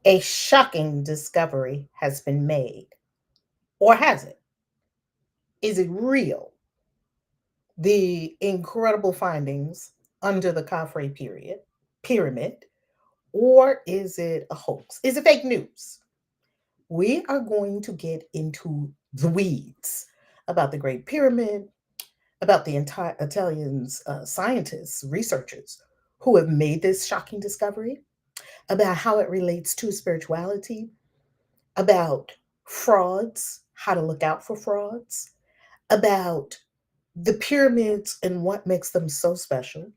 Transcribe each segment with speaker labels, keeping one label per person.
Speaker 1: A shocking discovery has been made. Or has it? Is it real? The incredible findings under the Khafre pyramid, or is it a hoax? Is it fake news? We are going to get into the weeds about the Great Pyramid, about the entire Italians, scientists, researchers who have made this shocking discovery, about how it relates to spirituality, about frauds, how to look out for frauds, about the pyramids and what makes them so special.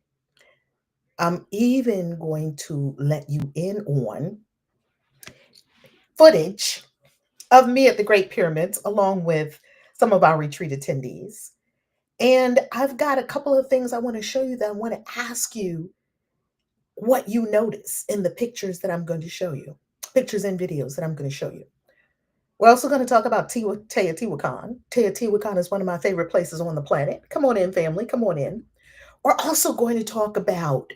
Speaker 1: I'm even going to let you in on footage of me at the Great Pyramids, along with some of our retreat attendees. And I've got a couple of things I want to show you that I want to ask you what you notice in the pictures that I'm going to show you, pictures and videos that I'm going to show you. We're also going to talk about Teotihuacan. Teotihuacan is one of my favorite places on the planet. Come on in, family. Come on in. We're also going to talk about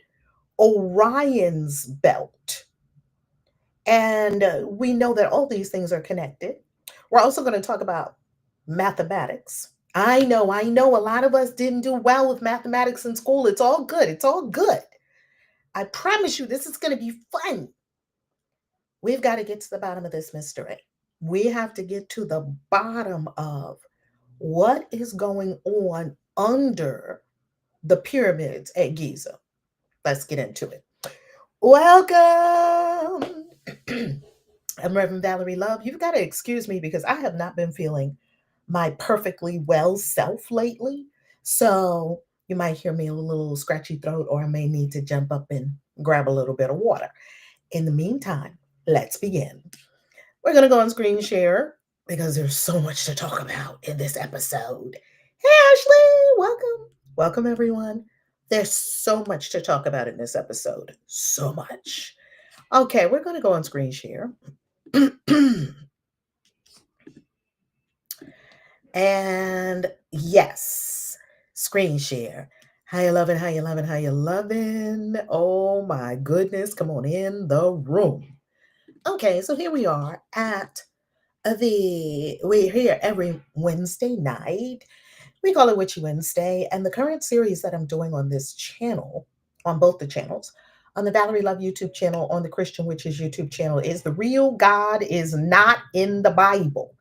Speaker 1: Orion's belt. And we know that all these things are connected. We're also going to talk about mathematics. I know a lot of us didn't do well with mathematics in school. It's all good. It's all good. I promise you, this is going to be fun. We've got to get to the bottom of this mystery. We have to get to the bottom of what is going on under the pyramids at Giza. Let's get into it. Welcome. I'm Reverend Valerie Love. You've got to excuse me because I have not been feeling my perfectly well self lately. So you might hear me a little scratchy throat, or I may need to jump up and grab a little bit of water. In the meantime, let's begin. We're going to go on screen share because there's so much to talk about in this episode. Hey, Ashley, welcome. Welcome, everyone. There's so much to talk about in this episode. So much. Okay, we're going to go on screen share. And yes, screen share. How you loving? How you loving? How you loving? Oh my goodness, come on in the room. Okay, so here we are at we're here every Wednesday night. We call it Witchy Wednesday, and the current series that I'm doing on this channel, on both the channels, on the Valerie Love YouTube channel, on the Christian Witches YouTube channel, is The Real God Is Not in the Bible.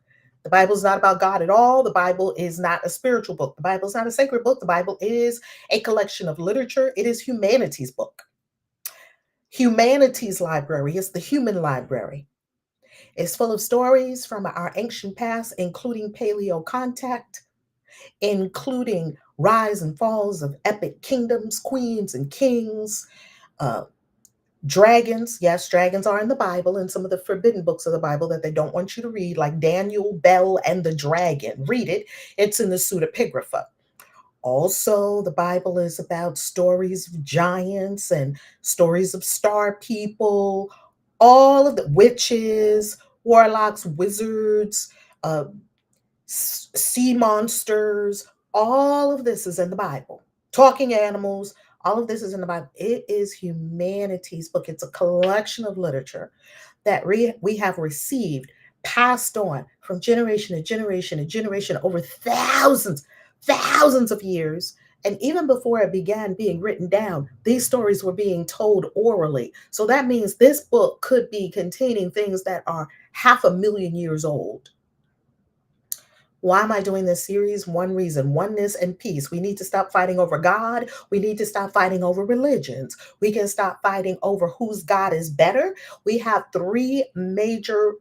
Speaker 1: The Bible is not about God at all. The Bible is not a spiritual book. The Bible is not a sacred book. The Bible is a collection of literature. It is humanity's book. Humanity's library. It's the human library. It's full of stories from our ancient past, including paleo contact, including rise and falls of epic kingdoms, queens and kings, uh, dragons. Yes, dragons are in the Bible and some of the forbidden books of the Bible that they don't want you to read, like Daniel, Bel, and the Dragon. Read it, it's in the pseudepigrapha. Also, the Bible is about stories of giants and stories of star people, all of the witches, warlocks, wizards, uh, sea monsters. All of this is in the Bible. Talking animals, all of this is in the Bible. It is humanity's book. It's a collection of literature that we have received, passed on from generation to generation to generation over thousands of years. And even before it began being written down, these stories were being told orally. So that means this book could be containing things that are 500,000 years old. Why am I doing this series? One reason: oneness and peace. We need to stop fighting over God. We need to stop fighting over religions. We can stop fighting over whose God is better. We have three major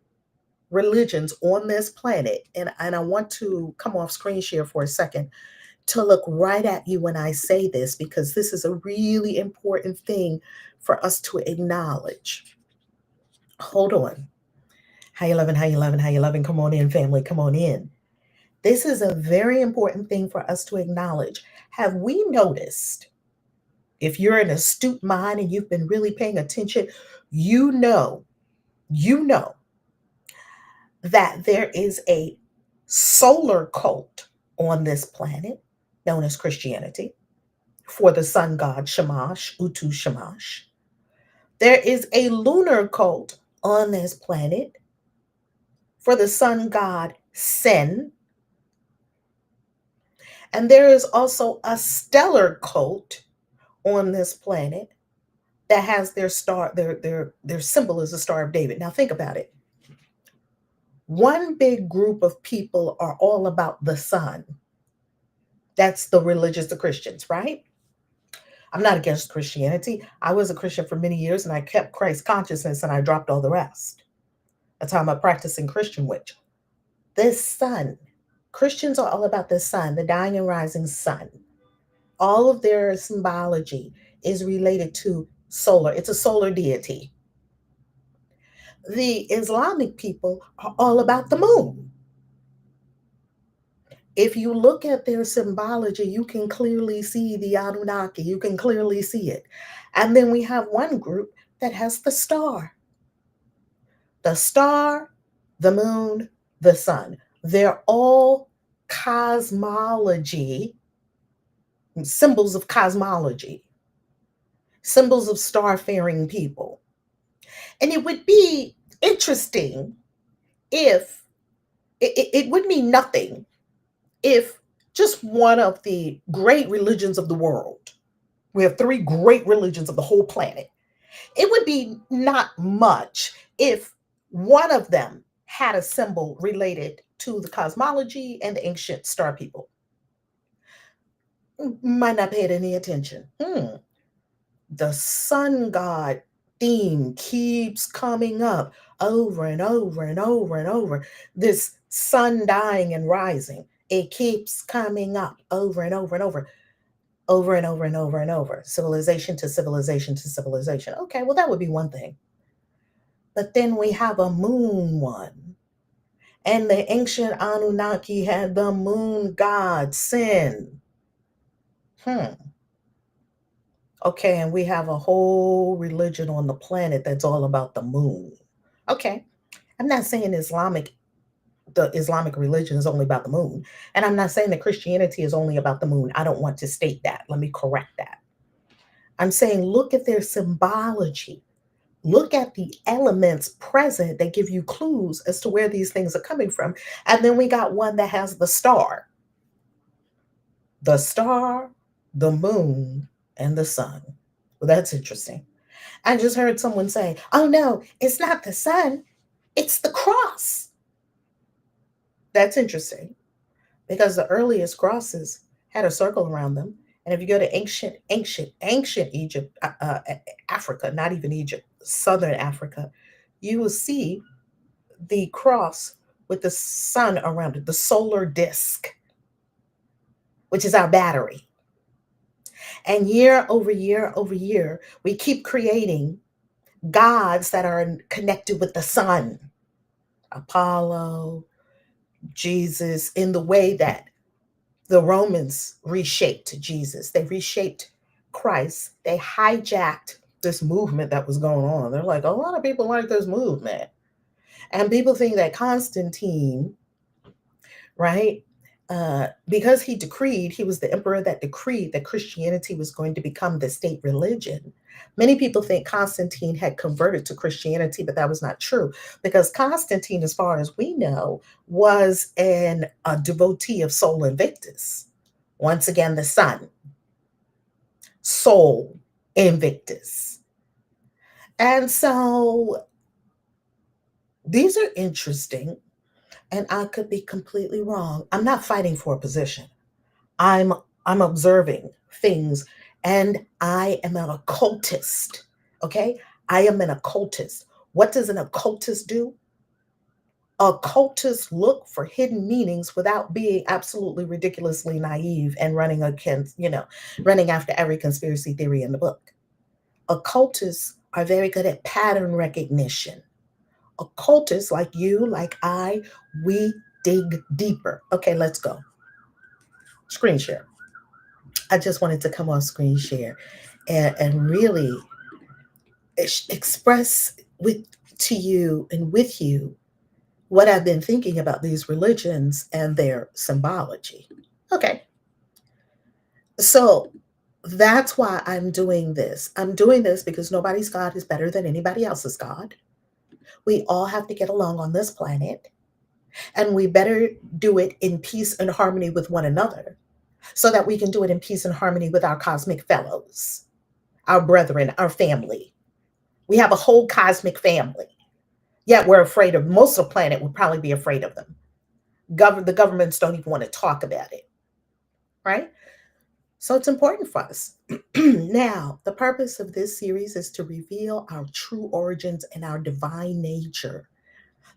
Speaker 1: religions on this planet. And I want to come off screen share for a second to look right at you when I say this, because this is a really important thing for us to acknowledge. Hold on. How you loving? How you loving? How you loving? Come on in, family. Come on in. This is a very important thing for us to acknowledge. Have we noticed, if you're an astute mind and you've been really paying attention, you know, you know that there is a solar cult on this planet known as Christianity for the sun god Shamash, Utu Shamash. There is a lunar cult on this planet for the sun god Sin. And there is also a stellar cult on this planet that has their star, their symbol is the Star of David. Now think about it. One big group of people are all about the sun. That's the religious, the Christians, right? I'm not against Christianity. I was a Christian for many years and I kept Christ consciousness and I dropped all the rest. That's how I'm a practicing Christian witch. This sun, Christians are all about the sun, the dying and rising sun. All of their symbology is related to solar. It's a solar deity. The Islamic people are all about the moon. If you look at their symbology, you can clearly see the Anunnaki. You can clearly see it. And then we have one group that has the star. The star, the moon, the sun. They're all cosmology, symbols of cosmology, symbols of star-faring people. And it would be interesting if it would mean nothing if just one of the great religions of the world, we have three great religions of the whole planet, it would be not much if one of them had a symbol related to the cosmology and the ancient star people. Might not pay any attention. The sun god theme keeps coming up over and over and over and over. This sun dying and rising, it keeps coming up over and over and over, over and over and over and over. Civilization to civilization to civilization. Okay, well, that would be one thing. But then we have a moon one. And the ancient Anunnaki had the moon god Sin. Okay, and we have a whole religion on the planet that's all about the moon. Okay, I'm not saying the Islamic religion is only about the moon. And I'm not saying that Christianity is only about the moon. I don't want to state that. Let me correct that. I'm saying look at their symbology. Look at the elements present that give you clues as to where these things are coming from. And then we got one that has the star. The star, the moon, and the sun. Well, that's interesting. I just heard someone say, oh no, it's not the sun, it's the cross. That's interesting because the earliest crosses had a circle around them. And if you go to ancient Egypt, Africa, not even Egypt, Southern Africa, you will see the cross with the sun around it, the solar disk, which is our battery. And year over year over year, we keep creating gods that are connected with the sun. Apollo, Jesus, in the way that the Romans reshaped Jesus. They reshaped Christ. They hijacked this movement that was going on. They're like, a lot of people like this movement. And people think that Constantine, right? Because he was the emperor that decreed that Christianity was going to become the state religion. Many people think Constantine had converted to Christianity, but that was not true because Constantine, as far as we know, was a devotee of Sol Invictus. Once again, the sun, Sol Invictus. And so these are interesting. And I could be completely wrong. I'm not fighting for a position. I'm observing things and I am an occultist. Okay? I am an occultist. What does an occultist do? Occultists look for hidden meanings without being absolutely ridiculously naive and running after every conspiracy theory in the book. Occultists are very good at pattern recognition. Occultists like you, like I, we dig deeper. Okay, let's go. Screen share. I just wanted to come on screen share and really express to you and with you what I've been thinking about these religions and their symbology. Okay. So that's why I'm doing this. I'm doing this because nobody's God is better than anybody else's God. We all have to get along on this planet, and we better do it in peace and harmony with one another so that we can do it in peace and harmony with our cosmic fellows, our brethren, our family. We have a whole cosmic family, yet we're afraid of most of the planet would probably be afraid of them. The governments don't even want to talk about it, right? So it's important for us. Now, the purpose of this series is to reveal our true origins and our divine nature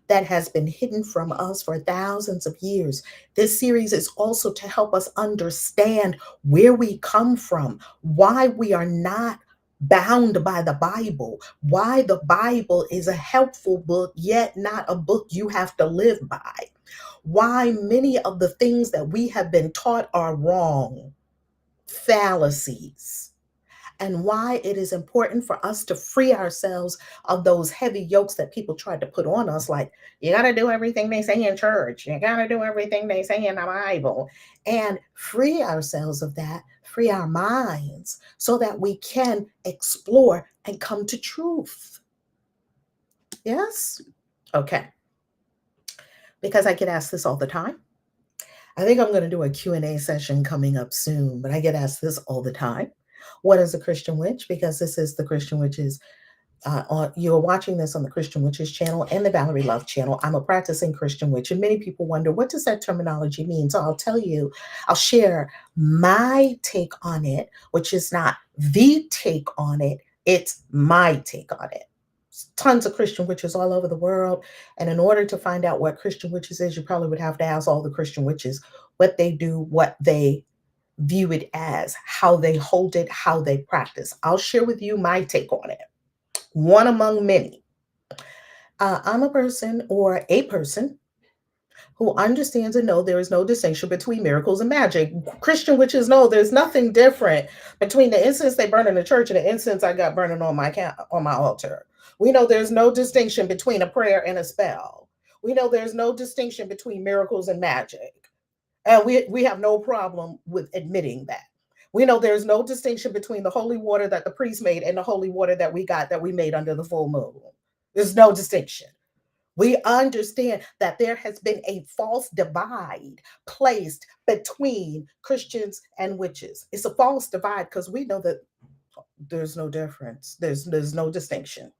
Speaker 1: that has been hidden from us for thousands of years. This series is also to help us understand where we come from, why we are not bound by the Bible, why the Bible is a helpful book, yet not a book you have to live by, why many of the things that we have been taught are wrong, fallacies, and why it is important for us to free ourselves of those heavy yokes that people tried to put on us, like, you got to do everything they say in church, you got to do everything they say in the Bible, and free ourselves of that, free our minds so that we can explore and come to truth. Yes? Okay. Because I get asked this all the time. I think I'm going to do a Q&A session coming up soon, but I get asked this all the time. What is a Christian witch? Because this is the Christian Witches. You're watching this on the Christian Witches channel and the Valerie Love channel. I'm a practicing Christian witch, and many people wonder, what does that terminology mean? So I'll tell you, I'll share my take on it, which is not the take on it, it's my take on it. Tons of Christian witches all over the world. And in order to find out what Christian witches is, you probably would have to ask all the Christian witches what they do, what they view it as, how they hold it, how they practice. I'll share with you my take on it, one among many. I'm a person or a person who understands and know there is no distinction between miracles and magic. Christian witches know there's nothing different between the incense they burn in the church and the incense I got burning on my altar. We know there's no distinction between a prayer and a spell. We know there's no distinction between miracles and magic. And we have no problem with admitting that. We know there's no distinction between the holy water that the priest made and the holy water that we got that we made under the full moon. There's no distinction. We understand that there has been a false divide placed between Christians and witches. It's a false divide because we know that there's no difference. There's no distinction.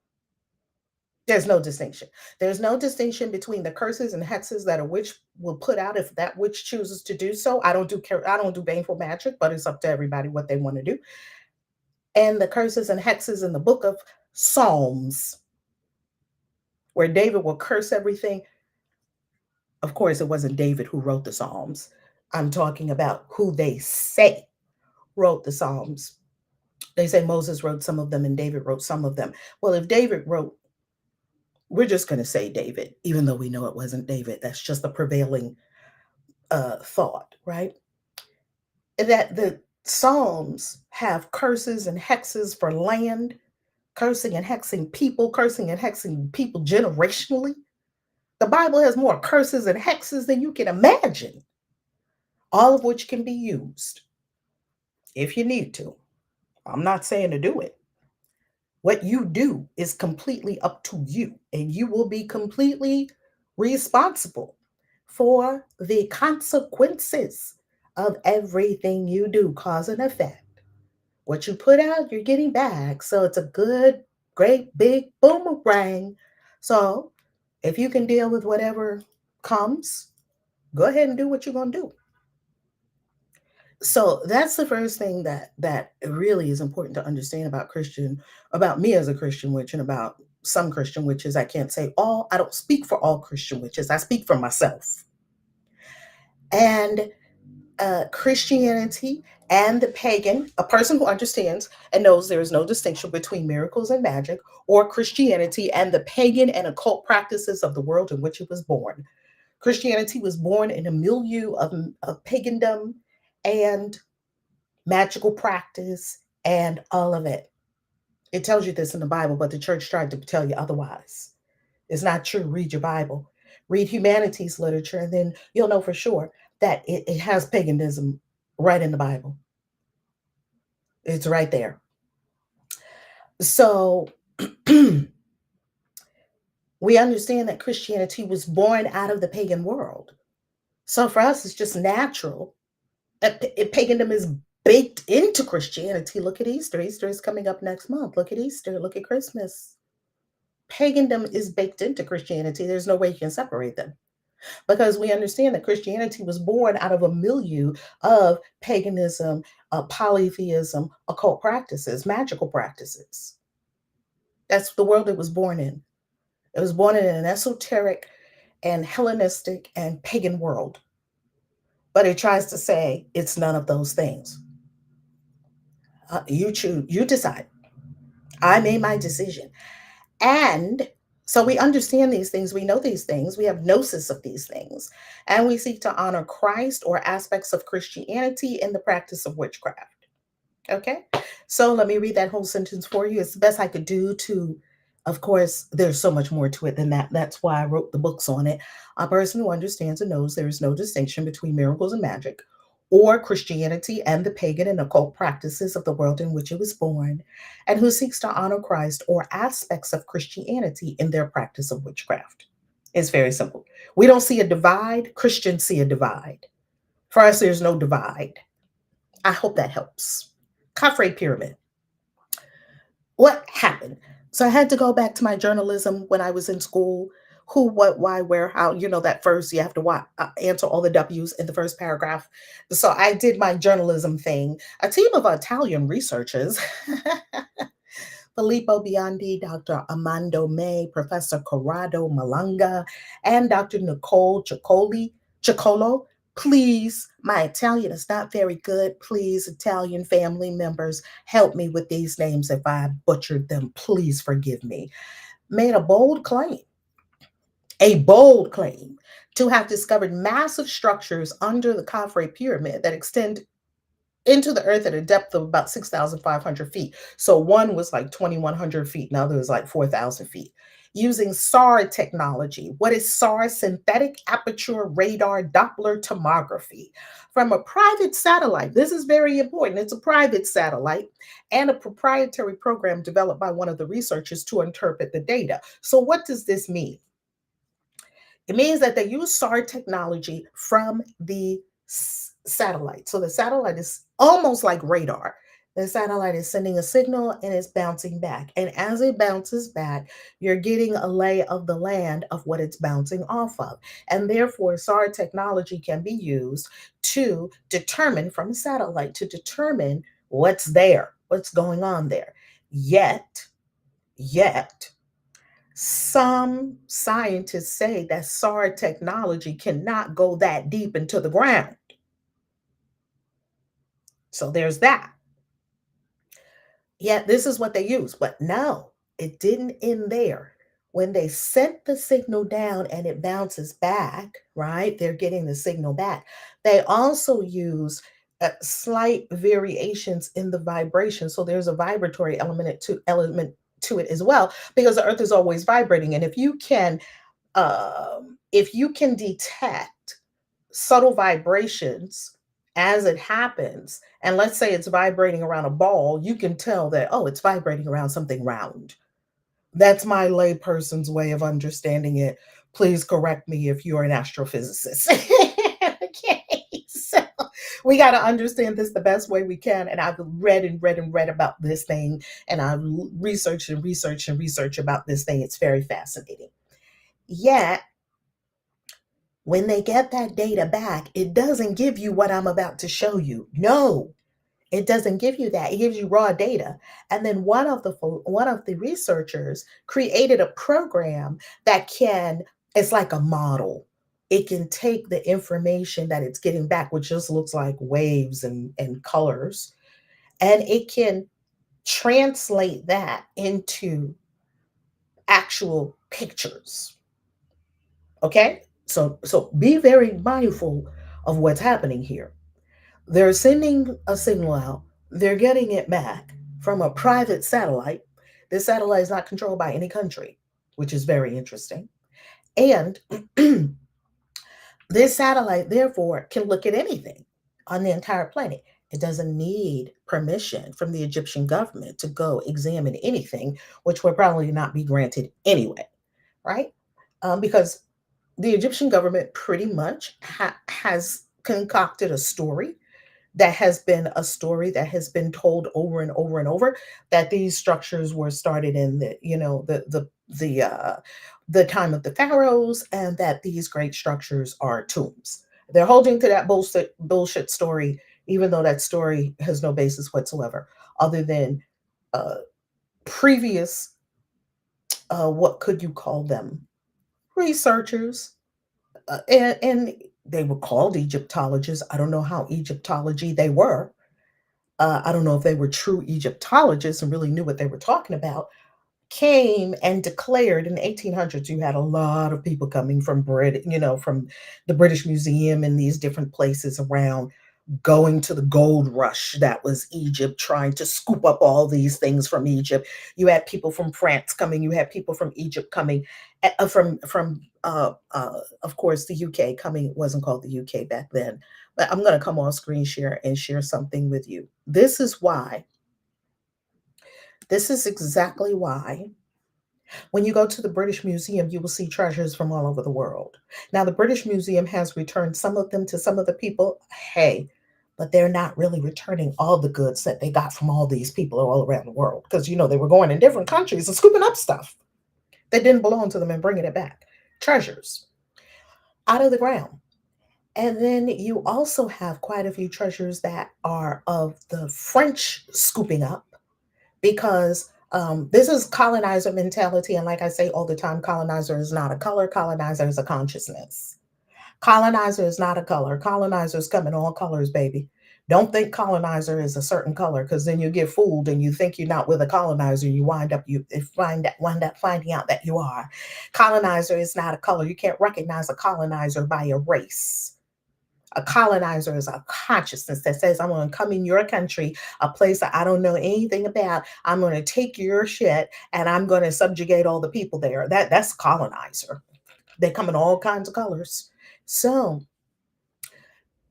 Speaker 1: There's no distinction. There's no distinction between the curses and hexes that a witch will put out if that witch chooses to do so. I don't do baneful magic, but it's up to everybody what they want to do. And the curses and hexes in the book of Psalms, where David will curse everything. Of course, it wasn't David who wrote the Psalms. I'm talking about who they say wrote the Psalms. They say Moses wrote some of them and David wrote some of them. Well, if David wrote, we're just going to say David, even though we know it wasn't David. That's just the prevailing thought, right? That the Psalms have curses and hexes for land, cursing and hexing people, cursing and hexing people generationally. The Bible has more curses and hexes than you can imagine, all of which can be used if you need to. I'm not saying to do it. What you do is completely up to you, and you will be completely responsible for the consequences of everything you do, cause and effect. What you put out, you're getting back. So it's a good, great, big boomerang. So if you can deal with whatever comes, go ahead and do what you're going to do. So that's the first thing that really is important to understand about me as a Christian witch, and about some Christian witches. I can't say all. I don't speak for all Christian witches. I speak for myself. And Christianity and the pagan, a person who understands and knows there is no distinction between miracles and magic, or Christianity and the pagan and occult practices of the world in which it was born. Christianity was born in a milieu of pagandom and magical practice and all of it. It tells you this in the Bible, but the church tried to tell you otherwise. It's not true. Read your Bible, read humanities literature, and then you'll know for sure that it has paganism right in the Bible. It's right there. So We understand that Christianity was born out of the pagan world. So for us, it's just natural. Pagandom is baked into Christianity. Look at Easter. Easter is coming up next month. Look at Easter. Look at Christmas. Pagandom is baked into Christianity. There's no way you can separate them because we understand that Christianity was born out of a milieu of paganism, polytheism, occult practices, magical practices. That's the world it was born in. It was born in an esoteric and Hellenistic and pagan world, but it tries to say it's none of those things. You choose, you decide. I made my decision. And so we understand these things, we know these things, we have gnosis of these things, and we seek to honor Christ or aspects of Christianity in the practice of witchcraft. Okay. So let me read that whole sentence for you. It's the best I could do to, of course, there's so much more to it than that. That's why I wrote the books on it. A person who understands and knows there is no distinction between miracles and magic or Christianity and the pagan and occult practices of the world in which it was born, and who seeks to honor Christ or aspects of Christianity in their practice of witchcraft. It's very simple. We don't see a divide, Christians see a divide. For us, there's no divide. I hope that helps. Khafre Pyramid. What happened? So I had to go back to my journalism when I was in school. Who, what, why, where, how, that first, you have to answer all the W's in the first paragraph. So I did my journalism thing. A team of Italian researchers, Filippo Biondi, Dr. Armando May, Professor Corrado Malanga, and Dr. Nicole Ciccolo. Please, my Italian is not very good. Please, Italian family members, help me with these names. If I butchered them, please forgive me. Made a bold claim to have discovered massive structures under the Khafre pyramid that extend into the earth at a depth of about 6,500 feet. So one was like 2,100 feet, and the other was like 4,000 feet. Using SAR technology. What is SAR? Synthetic aperture radar Doppler tomography from a private satellite. This is very important. It's a private satellite and a proprietary program developed by one of the researchers to interpret the data. So what does this mean? It means that they use SAR technology from the satellite. So the satellite is almost like radar. The satellite is sending a signal and it's bouncing back. And as it bounces back, you're getting a lay of the land of what it's bouncing off of. And therefore, SAR technology can be used to determine from a satellite to determine what's there, what's going on there. Yet, some scientists say that SAR technology cannot go that deep into the ground. So there's that. Yet this is what they use. But no, it didn't end there. When they sent the signal down and it bounces back, right? They're getting the signal back. They also use slight variations in the vibration. So there's a vibratory element to it as well, because the earth is always vibrating. And if you can detect subtle vibrations as it happens, and let's say it's vibrating around a ball, you can tell that, oh, it's vibrating around something round. That's my layperson's way of understanding it. Please correct me if you're an astrophysicist. Okay, so we got to understand this the best way we can. And I've read and read and read about this thing, and I've researched and researched and researched about this thing. It's very fascinating. Yet, when they get that data back, it doesn't give you what I'm about to show you. No, it doesn't give you that. It gives you raw data. And then one of the researchers created a program that it's like a model. It can take the information that it's getting back, which just looks like waves and colors, and it can translate that into actual pictures. Okay? So be very mindful of what's happening here. They're sending a signal out, they're getting it back from a private satellite. This satellite is not controlled by any country, which is very interesting. And this satellite, therefore, can look at anything on the entire planet. It doesn't need permission from the Egyptian government to go examine anything, which will probably not be granted anyway. right? Because the Egyptian government pretty much has concocted a story that has been a story that has been told over and over and over, that these structures were started in the, the time of the pharaohs, and that these great structures are tombs. They're holding to that bullshit story, even though that story has no basis whatsoever, other than uh, previous, what could you call them, researchers, and they were called Egyptologists. I don't know how Egyptology they were. I don't know if they were true Egyptologists and really knew what they were talking about, came and declared in the 1800s. You had a lot of people coming from from the British Museum and these different places around, going to the gold rush that was Egypt, trying to scoop up all these things from Egypt. You had people from France coming, you had people from Egypt coming, of course the UK coming. It wasn't called the UK back then. But I'm going to come on screen share and share something with you. This is exactly why when you go to the British Museum, you will see treasures from all over the world. Now, the British Museum has returned some of them to some of the people. Hey, but they're not really returning all the goods that they got from all these people all around the world, because they were going in different countries and scooping up stuff that didn't belong to them and bringing it back. Treasures out of the ground. And then you also have quite a few treasures that are of the French scooping up, because this is colonizer mentality. And like I say all the time, colonizer is not a color, colonizer is a consciousness. Colonizer is not a color. Colonizers come in all colors, baby. Don't think colonizer is a certain color, because then you get fooled and you think you're not with a colonizer. You wind up finding out that you are. Colonizer is not a color. You can't recognize a colonizer by a race. A colonizer is a consciousness that says, I'm going to come in your country, a place that I don't know anything about. I'm going to take your shit and I'm going to subjugate all the people there. That's colonizer. They come in all kinds of colors. So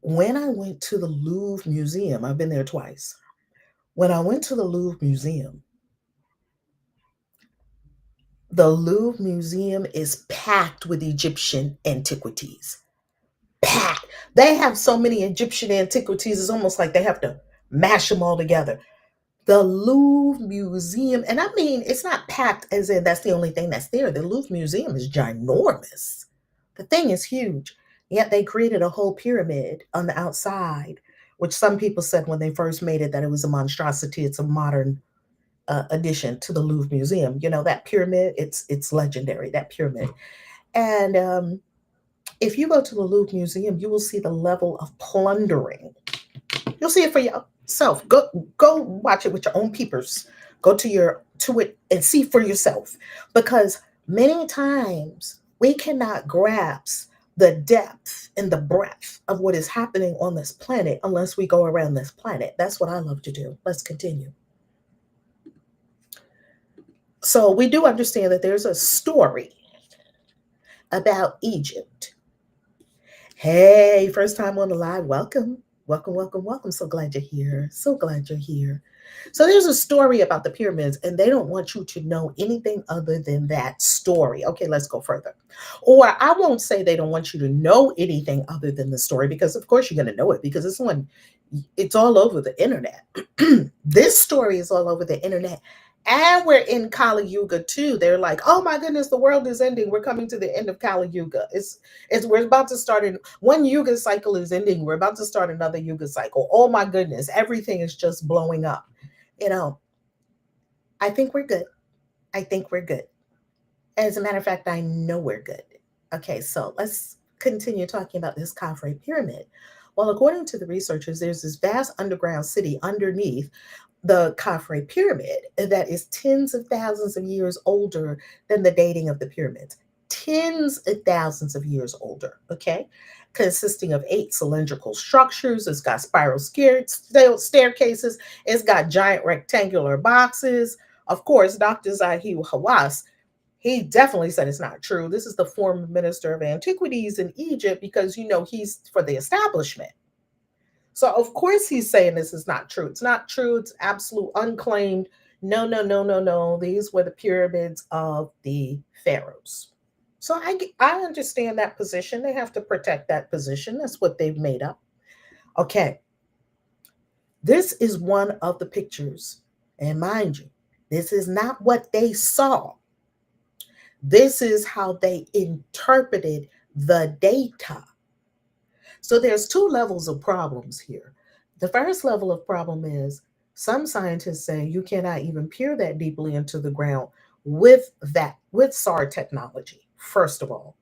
Speaker 1: when I went to the Louvre Museum, I've been there twice. When I went to the Louvre Museum is packed with Egyptian antiquities. Packed. They have so many Egyptian antiquities, it's almost like they have to mash them all together. The Louvre Museum, and I mean, it's not packed as in that's the only thing that's there. The Louvre Museum is ginormous. The thing is huge. Yet they created a whole pyramid on the outside, which some people said when they first made it that it was a monstrosity. It's a modern addition to the Louvre Museum. You know that pyramid? It's legendary. That pyramid. And if you go to the Louvre Museum, you will see the level of plundering. You'll see it for yourself. Go watch it with your own peepers. Go to it and see for yourself. Because many times we cannot grasp the depth and the breadth of what is happening on this planet unless we go around this planet. That's what I love to do. Let's continue. So we do understand that there's a story about Egypt. Hey, first time on the live. Welcome. Welcome, welcome, welcome. So glad you're here. So glad you're here. So there's a story about the pyramids, and they don't want you to know anything other than that story. Okay, let's go further. Or I won't say they don't want you to know anything other than the story, because of course you're going to know it, because it's all over the internet. This story is all over the internet. And we're in Kali Yuga too. They're like, oh my goodness, the world is ending. We're coming to the end of Kali Yuga. We're about to start in one Yuga cycle is ending. We're about to start another Yuga cycle. Oh my goodness, everything is just blowing up. You know, I think we're good. I think we're good. As a matter of fact, I know we're good. Okay, so let's continue talking about this Khafre pyramid. Well, according to the researchers, there's this vast underground city underneath the Khafre pyramid that is tens of thousands of years older than the dating of the pyramids. Tens of thousands of years older, okay? Consisting of 8 cylindrical structures. It's got spiral staircases. It's got giant rectangular boxes. Of course, Dr. Zahi Hawass, he definitely said it's not true. This is the former minister of antiquities in Egypt, because, he's for the establishment. So of course he's saying this is not true. It's not true. It's absolute unclaimed. No, no, no, no, no. These were the pyramids of the pharaohs. So I understand that position. They have to protect that position. That's what they've made up. Okay, this is one of the pictures. And mind you, this is not what they saw. This is how they interpreted the data. So there's two levels of problems here. The first level of problem is some scientists say you cannot even peer that deeply into the ground with SAR technology, first of all.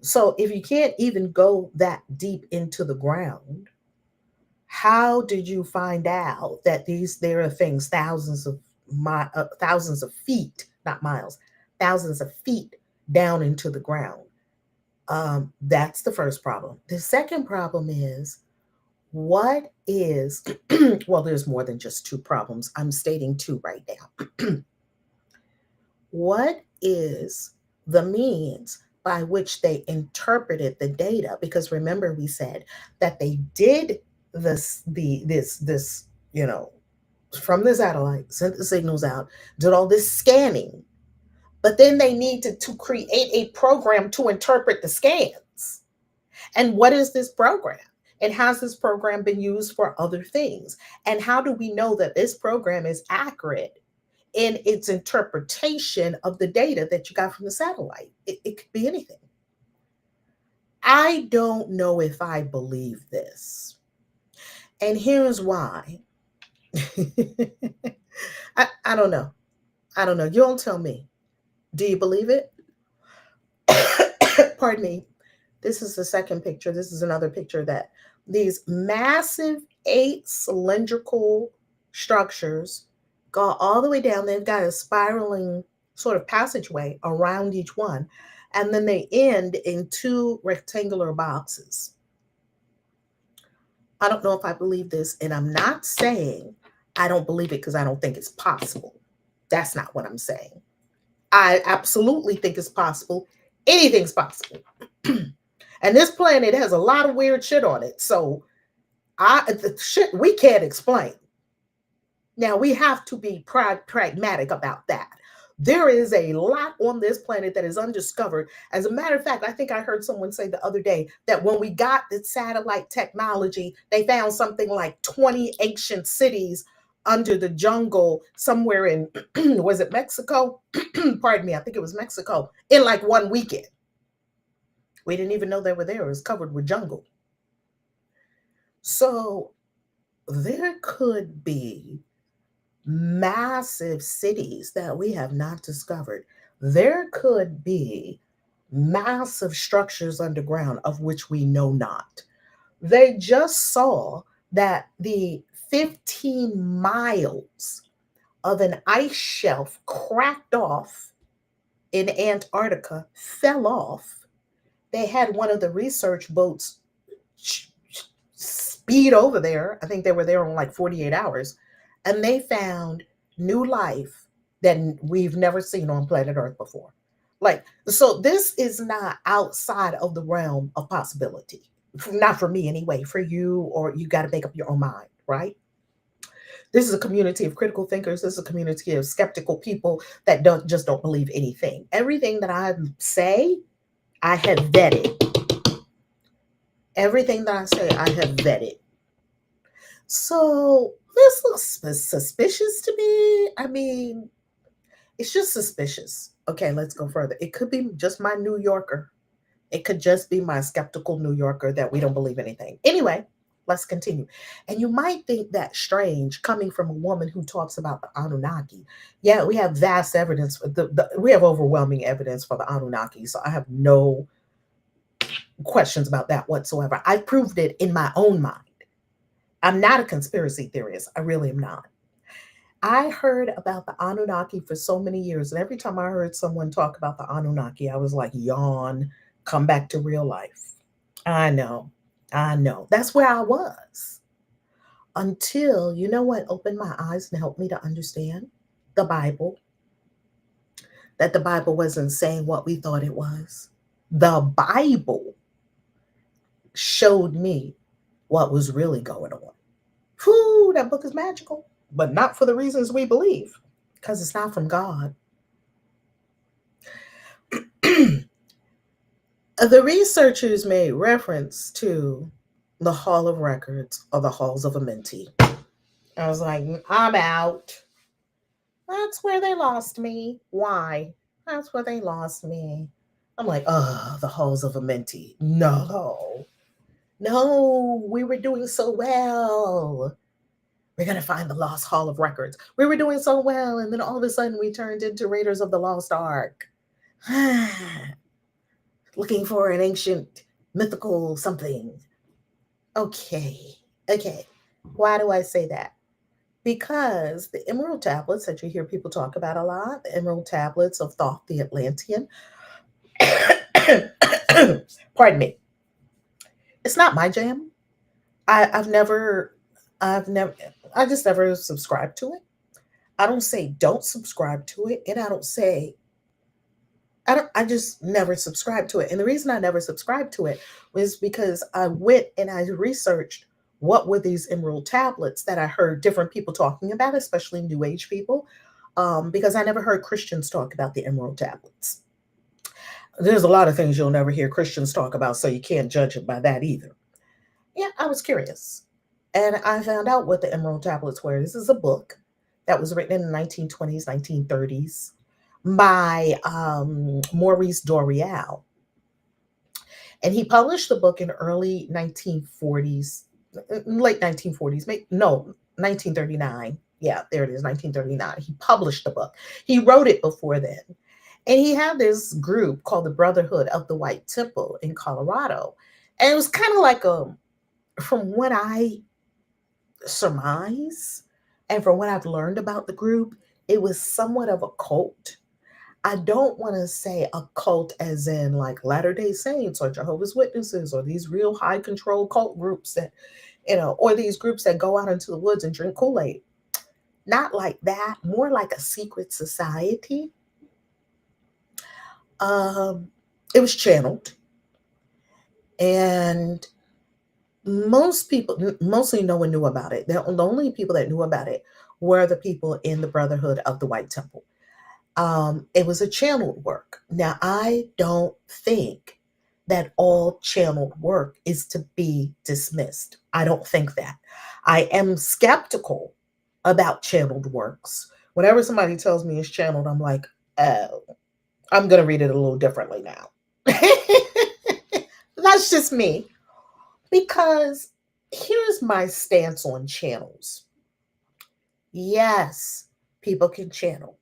Speaker 1: So if you can't even go that deep into the ground, how did you find out that there are things thousands of feet, not miles, thousands of feet down into the ground? That's the first problem. The second problem is what is, well, there's more than just two problems. I'm stating two right now. What is the means by which they interpreted the data? Because remember, we said that they did this, from the satellite, sent the signals out, did all this scanning, but then they needed to create a program to interpret the scans. And what is this program? And has this program been used for other things? And how do we know that this program is accurate in its interpretation of the data that you got from the satellite? It could be anything. I don't know if I believe this. And here's why. I don't know. I don't know. You don't tell me. Do you believe it? Pardon me. This is the second picture. This is another picture that these massive 8 cylindrical structures go all the way down. They've got a spiraling sort of passageway around each one. And then they end in 2 rectangular boxes. I don't know if I believe this. And I'm not saying I don't believe it because I don't think it's possible. That's not what I'm saying. I absolutely think it's possible. Anything's possible. And this planet has a lot of weird shit on it. So the shit we can't explain. Now we have to be pragmatic about that. There is a lot on this planet that is undiscovered. As a matter of fact, I think I heard someone say the other day that when we got the satellite technology, they found something like 20 ancient cities under the jungle somewhere in, was it Mexico? Pardon me, I think it was Mexico, in like one weekend. We didn't even know they were there. It was covered with jungle. So there could be massive cities that we have not discovered. There could be massive structures underground of which we know not. They just saw that the 15 miles of an ice shelf cracked off in Antarctica, fell off. They had one of the research boats speed over there. I think they were there in like 48 hours. And they found new life that we've never seen on planet Earth before. Like, so this is not outside of the realm of possibility. Not for me anyway, for you, or you got to make up your own mind, right? This is a community of critical thinkers. This is a community of skeptical people that don't believe anything. Everything that I say, I have vetted. Everything that I say, I have vetted. So this looks suspicious to me. I mean, it's just suspicious. Okay, let's go further. It could be just my New Yorker. It could just be my skeptical New Yorker that we don't believe anything. Anyway, let's continue. And you might think that strange coming from a woman who talks about the Anunnaki. Yeah, we have vast evidence. We have overwhelming evidence for the Anunnaki. So I have no questions about that whatsoever. I proved it in my own mind. I'm not a conspiracy theorist. I really am not. I heard about the Anunnaki for so many years. And every time I heard someone talk about the Anunnaki, I was like, yawn, come back to real life. I know. That's where I was. Until, you know what opened my eyes and helped me to understand? The Bible. That the Bible wasn't saying what we thought it was. The Bible showed me what was really going on. Whew, that book is magical, but not for the reasons we believe, because it's not from God. The researchers made reference to the Hall of Records or the Halls of Amenti. I was like, I'm out. That's where they lost me. Why? That's where they lost me. I'm like, oh, the Halls of Amenti. No. No, we were doing so well. We're going to find the lost Hall of Records. We were doing so well. And then all of a sudden we turned into Raiders of the Lost Ark. Looking for an ancient mythical something. Okay. Okay. Why do I say that? Because the emerald tablets that you hear people talk about a lot, the emerald tablets of Thoth the Atlantean, pardon me, it's not my jam. I've never, I've never, I just never subscribed to it. I don't say don't subscribe to it, and I don't say I just never subscribed to it. And the reason I never subscribed to it was because I went and I researched what were these emerald tablets that I heard different people talking about, especially New Age people, because I never heard Christians talk about the emerald tablets. There's a lot of things you'll never hear Christians talk about, so you can't judge it by that either. Yeah, I was curious. And I found out what the emerald tablets were. This is a book that was written in the 1920s, 1930s by Maurice Doreal. And he published the book in early 1940s, late 1940s, no, 1939. Yeah, there it is, 1939. He published the book. He wrote it before then. And he had this group called the Brotherhood of the White Temple in Colorado. And it was kind of like from what I surmise and from what I've learned about the group, it was somewhat of a cult. I don't want to say a cult as in like Latter-day Saints or Jehovah's Witnesses or these real high control cult groups that, or these groups that go out into the woods and drink Kool-Aid. Not like that, more like a secret society. It was channeled. And most people, mostly no one knew about it. The only people that knew about it were the people in the Brotherhood of the White Temple. It was a channeled work. Now, I don't think that all channeled work is to be dismissed. I don't think that. I am skeptical about channeled works. Whenever somebody tells me it's channeled, I'm like, oh, I'm going to read it a little differently now. That's just me. Because here's my stance on channels. Yes, people can channel.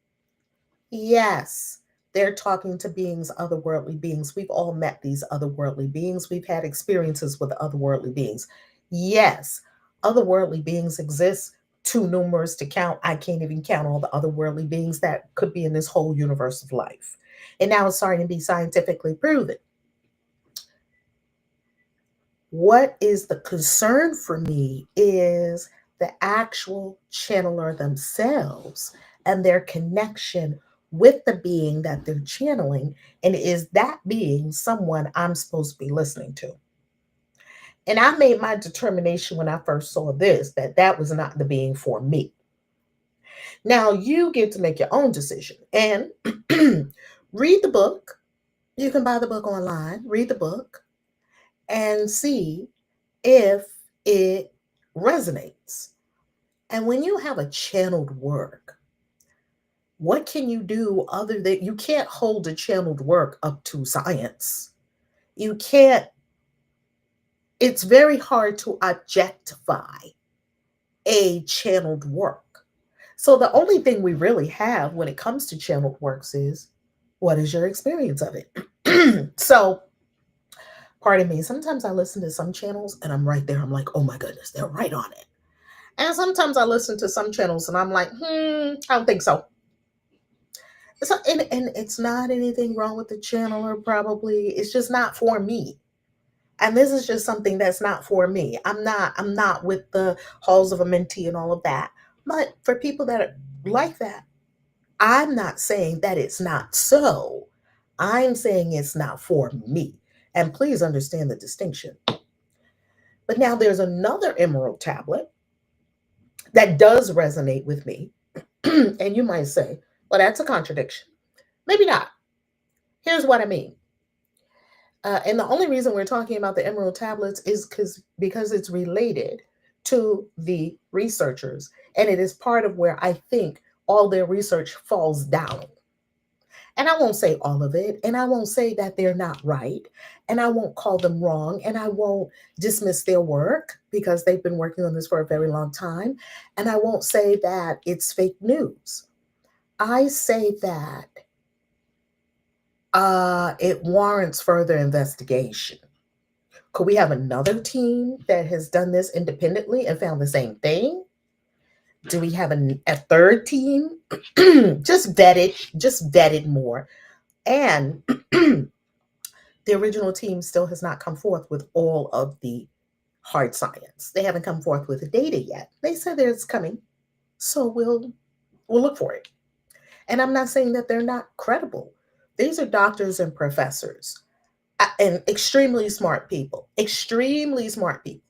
Speaker 1: Yes, they're talking to beings, otherworldly beings. We've all met these otherworldly beings. We've had experiences with otherworldly beings. Yes, otherworldly beings exist, too numerous to count. I can't even count all the otherworldly beings that could be in this whole universe of life. And now it's starting to be scientifically proven. What is the concern for me is the actual channeler themselves and their connection with the being that they're channeling. And is that being someone I'm supposed to be listening to? And I made my determination when I first saw this that that was not the being for me. Now you get to make your own decision and read the book. You can buy the book online, read the book, and see if it resonates. And when you have a channeled work, what can you do other than you can't hold a channeled work up to science? You can't, it's very hard to objectify a channeled work. So the only thing we really have when it comes to channeled works is what is your experience of it? So pardon me, sometimes I listen to some channels and I'm right there. I'm like, oh my goodness, they're right on it. And sometimes I listen to some channels and I'm like, I don't think so. So, and it's not anything wrong with the channeler, probably. It's just not for me. And this is just something that's not for me. I'm not with the halls of Amenti and all of that. But for people that are like that, I'm not saying that it's not so. I'm saying it's not for me. And please understand the distinction. But now there's another emerald tablet that does resonate with me. And you might say, well, that's a contradiction. Maybe not. Here's what I mean. And the only reason we're talking about the emerald tablets is because it's related to the researchers, and it is part of where I think all their research falls down. And I won't say all of it, and I won't say that they're not right, and I won't call them wrong, and I won't dismiss their work because they've been working on this for a very long time, and I won't say that it's fake news. I say that it warrants further investigation. Could we have another team that has done this independently and found the same thing? Do we have a third team? Just vet it more. And the original team still has not come forth with all of the hard science. They haven't come forth with the data yet. They said that it's coming, so we'll look for it. And I'm not saying that they're not credible. These are doctors and professors and extremely smart people. Extremely smart people.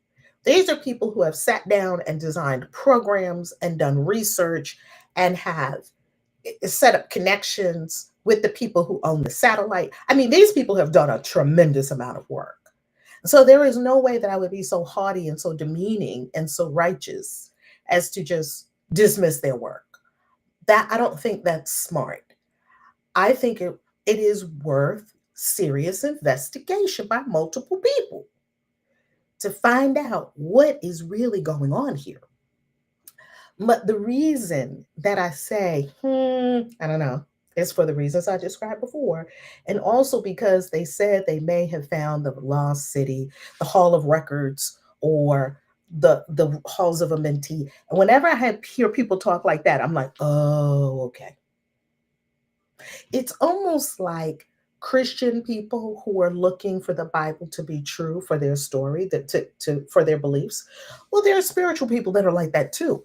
Speaker 1: These are people who have sat down and designed programs and done research and have set up connections with the people who own the satellite. I mean, these people have done a tremendous amount of work. So there is no way that I would be so haughty and so demeaning and so righteous as to just dismiss their work. That I don't think that's smart. I think it is worth serious investigation by multiple people to find out what is really going on here. But the reason that I say, I don't know, is for the reasons I described before. And also because they said they may have found the lost city, the Hall of Records, or the halls of Amenti. And whenever hear people talk like that, I'm like, oh, okay. It's almost like Christian people who are looking for the Bible to be true for their story, that for their beliefs. Well, there are spiritual people that are like that too.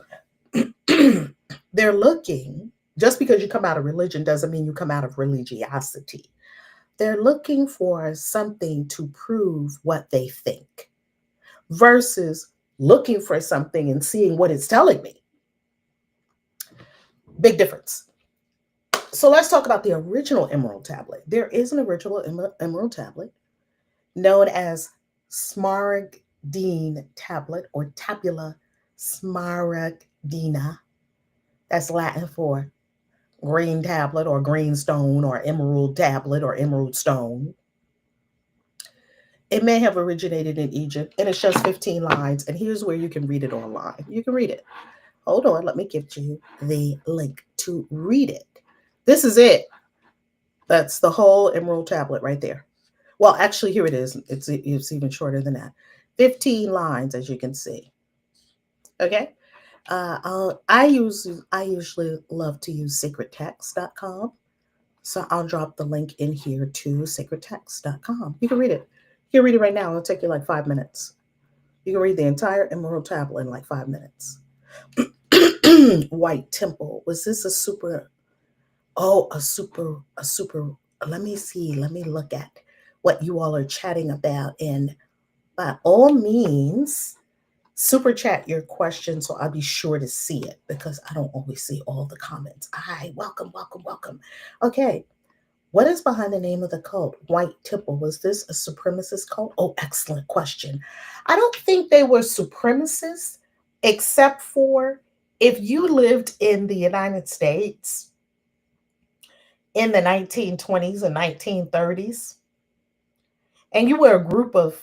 Speaker 1: They're looking, just because you come out of religion doesn't mean you come out of religiosity. They're looking for something to prove what they think versus looking for something and seeing what it's telling me. Big difference. So let's talk about the original emerald tablet. There is an original emerald tablet known as Smaragdine tablet or Tabula Smaragdina. That's Latin for green tablet or green stone or emerald tablet or emerald stone. It may have originated in Egypt, and it's just 15 lines. And here's where you can read it online. You can read it. Hold on, let me give you the link to read it. This is it. That's the whole emerald tablet right there. Well, actually, here it is. It's even shorter than that. 15 lines, as you can see. Okay. I usually love to use sacredtext.com. So I'll drop the link in here to sacredtext.com. You can read it. You can read it right now. It'll take you like 5 minutes. You can read the entire Emerald Tablet in like 5 minutes. White Temple. Was this a super? Oh, a super. Let me see. Let me look at what you all are chatting about. And by all means, super chat your question so I'll be sure to see it because I don't always see all the comments. Hi, welcome, welcome, welcome. Okay. What is behind the name of the cult? White Temple. Was this a supremacist cult? Oh, excellent question. I don't think they were supremacists, except for if you lived in the United States in the 1920s and 1930s, and you were a group of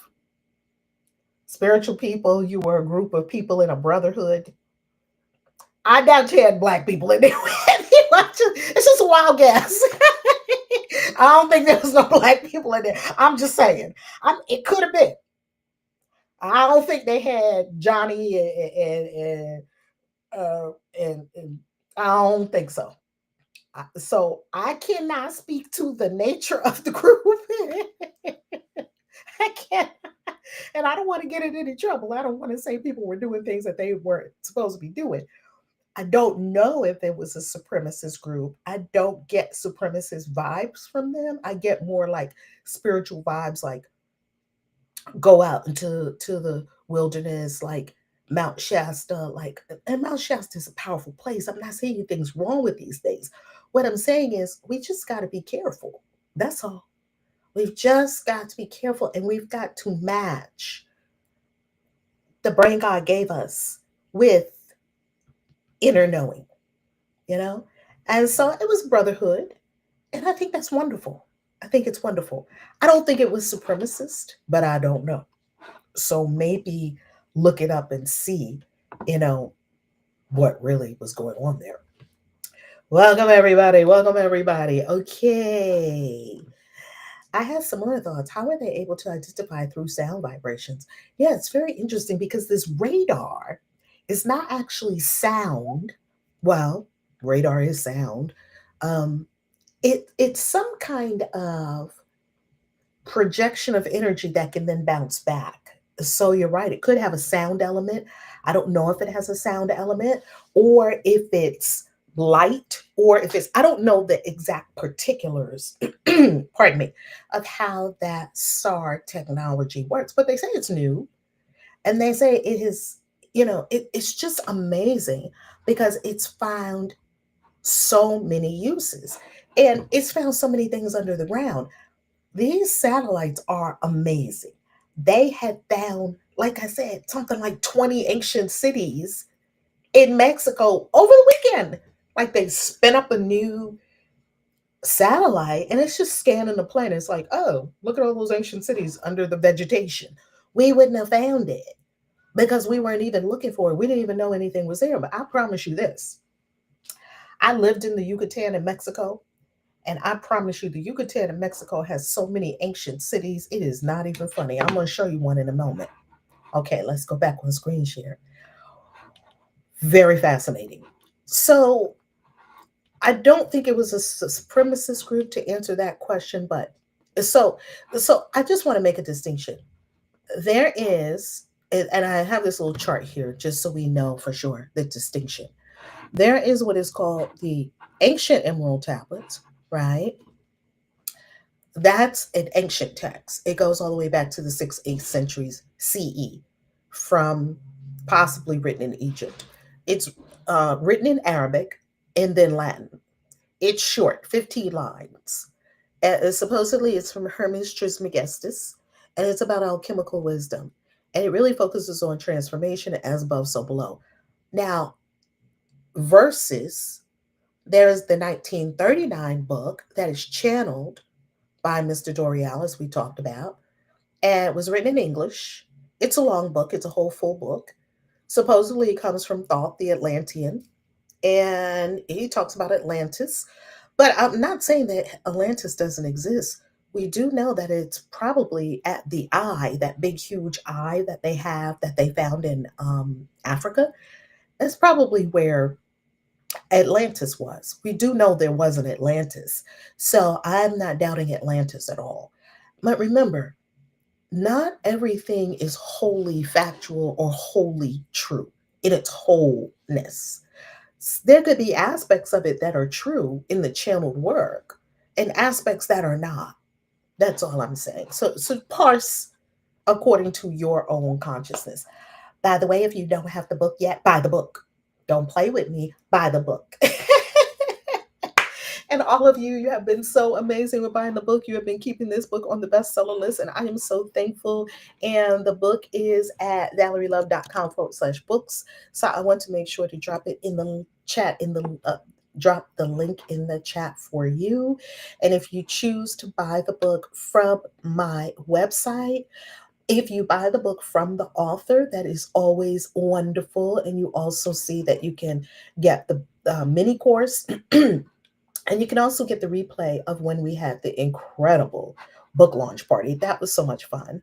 Speaker 1: spiritual people, you were a group of people in a brotherhood. I doubt you had black people in there. It's just a wild guess. I don't think there was no black people in there. I'm just saying. It could have been. I don't think they had Johnny and I don't think so. So I cannot speak to the nature of the group. I can't, and I don't want to get in any trouble. I don't want to say people were doing things that they weren't supposed to be doing. I don't know if it was a supremacist group. I don't get supremacist vibes from them. I get more like spiritual vibes, like go out into the wilderness, like Mount Shasta, like, and Mount Shasta is a powerful place. I'm not saying anything's wrong with these things. What I'm saying is we just got to be careful. That's all. We've just got to be careful, and we've got to match the brain God gave us with inner knowing, you know? And so it was brotherhood. And I think that's wonderful. I think it's wonderful. I don't think it was supremacist, but I don't know. So maybe look it up and see, you know, what really was going on there. Welcome, everybody. Welcome, everybody. Okay. I have some more thoughts. How are they able to identify through sound vibrations? Yeah, it's very interesting because this radar is not actually sound. Well, radar is sound. Um, it's some kind of projection of energy that can then bounce back. So you're right, it could have a sound element. I don't know if it has a sound element or if it's light or if it's, I don't know the exact particulars, pardon me, of how that SAR technology works, but they say it's new and they say it is, it's just amazing because it's found so many uses and it's found so many things under the ground. These satellites are amazing. They had found, like I said, something like 20 ancient cities in Mexico over the weekend. Like they spin up a new satellite and it's just scanning the planet. It's like, oh, look at all those ancient cities under the vegetation. We wouldn't have found it because we weren't even looking for it. We didn't even know anything was there. But I promise you this, I lived in the Yucatan in Mexico. And I promise you, the Yucatan in Mexico has so many ancient cities. It is not even funny. I'm going to show you one in a moment. Okay, let's go back on screen share. Very fascinating. So I don't think it was a supremacist group to answer that question, but so so I just want to make a distinction. There is, and I have this little chart here just so we know for sure the distinction. There is what is called the ancient emerald tablets, right? That's an ancient text. It goes all the way back to the 6th, 8th centuries CE, from possibly written in Egypt. It's written in Arabic and then Latin. It's short, 15 lines. Supposedly, it's from Hermes Trismegistus, and it's about alchemical wisdom. And it really focuses on transformation as above, so below. Now, versus there's the 1939 book that is channeled by Mr. D'Oreal, as we talked about, and it was written in English. It's a long book, it's a whole full book. Supposedly, it comes from Thoth, the Atlantean, and he talks about Atlantis. But I'm not saying that Atlantis doesn't exist. We do know that it's probably at the eye, that big, huge eye that they have that they found in Africa. That's probably where Atlantis was. We do know there was an Atlantis. So I'm not doubting Atlantis at all. But remember, not everything is wholly factual or wholly true in its wholeness. There could be aspects of it that are true in the channeled work and aspects that are not. That's all I'm saying. So parse according to your own consciousness. By the way, if you don't have the book yet, buy the book. Don't play with me, buy the book. And all of you, you have been so amazing with buying the book. You have been keeping this book on the bestseller list, and I am so thankful. And the book is at valerielove.com/books. So I want to make sure to drop it in the chat, drop the link in the chat for you. And if you choose to buy the book from my website, if you buy the book from the author, that is always wonderful. And you also see that you can get the mini course. And you can also get the replay of when we had the incredible book launch party. That was so much fun.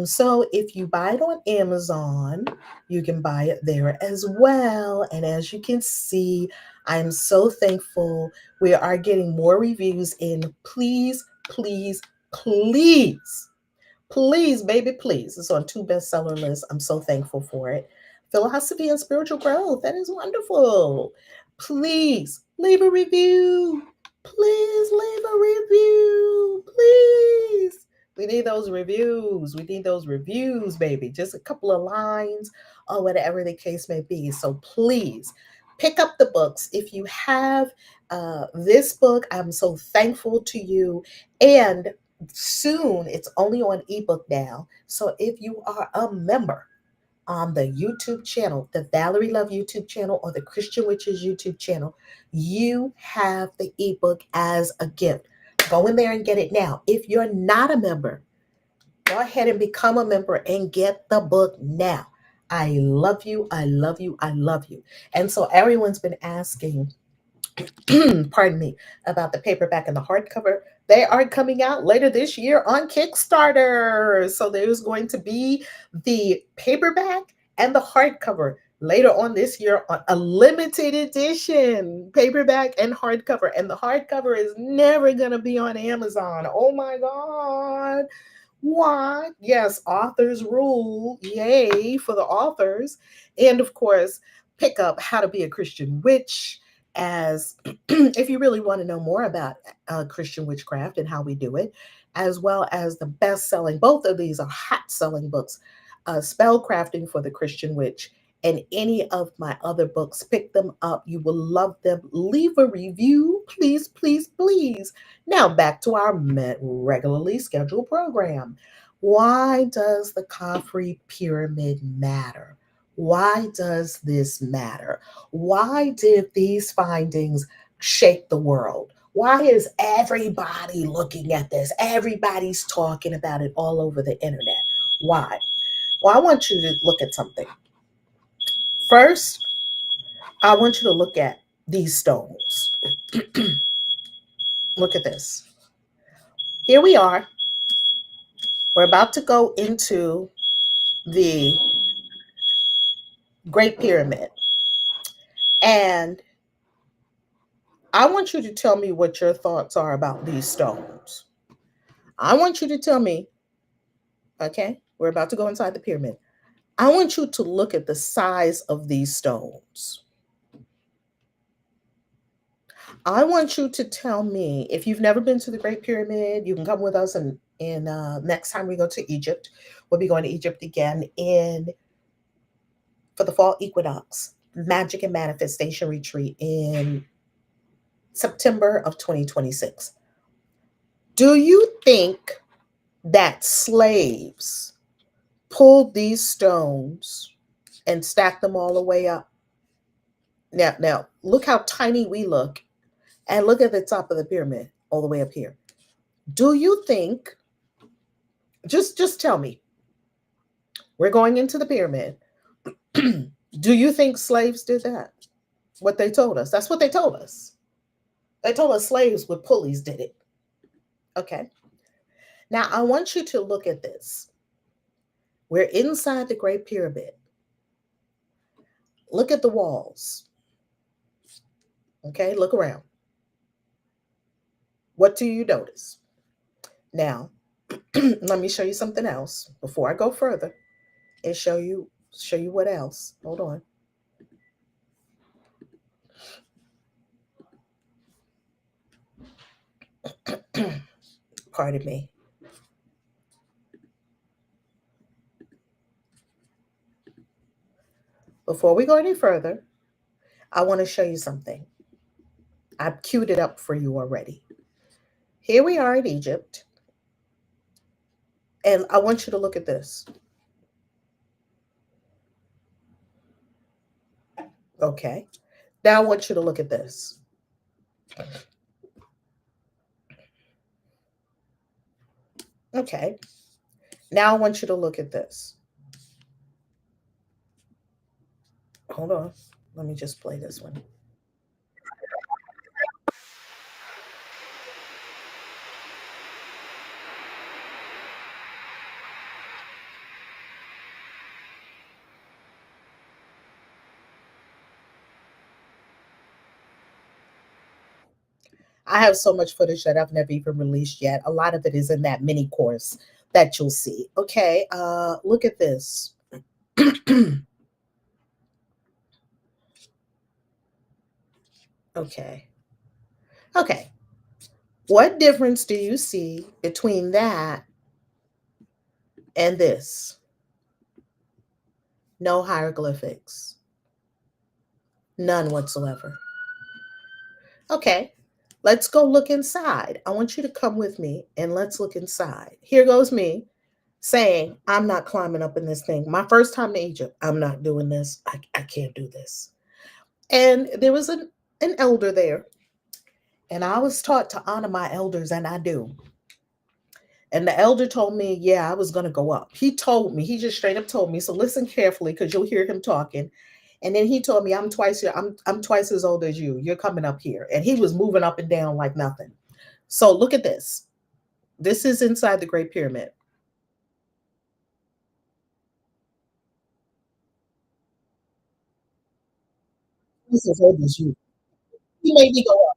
Speaker 1: So if you buy it on Amazon, you can buy it there as well. And as you can see, I'm so thankful. We are getting more reviews in. Please, please, please, please, baby, please. It's on 2 bestseller lists. I'm so thankful for it. Philosophy and spiritual growth. That is wonderful. Please leave a review. Please leave a review. Please. We need those reviews. We need those reviews, baby. Just a couple of lines or whatever the case may be. So please pick up the books. If you have this book, I'm so thankful to you. And Soon, it's only on ebook now. So if you are a member on the YouTube channel, the Valerie Love YouTube channel or the Christian Witches YouTube channel, you have the ebook as a gift. Go in there and get it now. If you're not a member, go ahead and become a member and get the book now. I love you. I love you. I love you. And so everyone's been asking, pardon me, about the paperback and the hardcover. They are coming out later this year on Kickstarter. So there's going to be the paperback and the hardcover later on this year on a limited edition paperback and hardcover. And the hardcover is never going to be on Amazon. Oh my God. What? Yes, authors rule. Yay for the authors. And of course, pick up How to Be a Christian Witch as if you really want to know more about Christian witchcraft and how we do it, as well as the best selling, both of these are hot selling books, Spell Crafting for the Christian Witch. And any of my other books, pick them up. You will love them. Leave a review, please, please, please. Now back to our regularly scheduled program. Why does the Khafre pyramid matter? Why does this matter? Why did these findings shake the world? Why is everybody looking at this? Everybody's talking about it all over the internet. Why? Well, I want you to look at something. First, I want you to look at these stones. Look at this. Here we are. We're about to go into the Great Pyramid. And I want you to tell me what your thoughts are about these stones. I want you to tell me, okay, we're about to go inside the pyramid. I want you to look at the size of these stones. I want you to tell me, if you've never been to the Great Pyramid, you can come with us, and next time we go to Egypt, we'll be going to Egypt again for the fall equinox magic and manifestation retreat in September of 2026. Do you think that slaves pulled these stones and stacked them all the way up? Now, look how tiny we look, and look at the top of the pyramid all the way up here. Do you think? Just tell me. We're going into the pyramid. Do you think slaves did that? What they told us. That's what they told us. They told us slaves with pulleys did it. Okay. Now, I want you to look at this. We're inside the Great Pyramid. Look at the walls. Okay, look around. What do you notice? Now, let me show you something else before I go further and show you what else. Hold on. Pardon me. Before we go any further, I want to show you something. I've queued it up for you already. Here we are in Egypt, and I want you to look at this. Okay. Now I want you to look at this. Okay. Now I want you to look at this. Hold on. Let me just play this one. I have so much footage that I've never even released yet. A lot of it is in that mini course that you'll see. Okay, look at this. Okay. Okay. What difference do you see between that and this? No hieroglyphics. None whatsoever. Okay. Let's go look inside. I want you to come with me and let's look inside. Here goes me saying, I'm not climbing up in this thing. My first time to Egypt, I'm not doing this. I can't do this. And there was an elder there, and I was taught to honor my elders, and I do. And the elder told me, yeah, I was going to go up. He told me, he just straight up told me. So listen carefully because you'll hear him talking. And then he told me, I'm twice as old as you. You're coming up here. And he was moving up and down like nothing. So look at this. This is inside the Great Pyramid. Twice as old as you. He made me go up.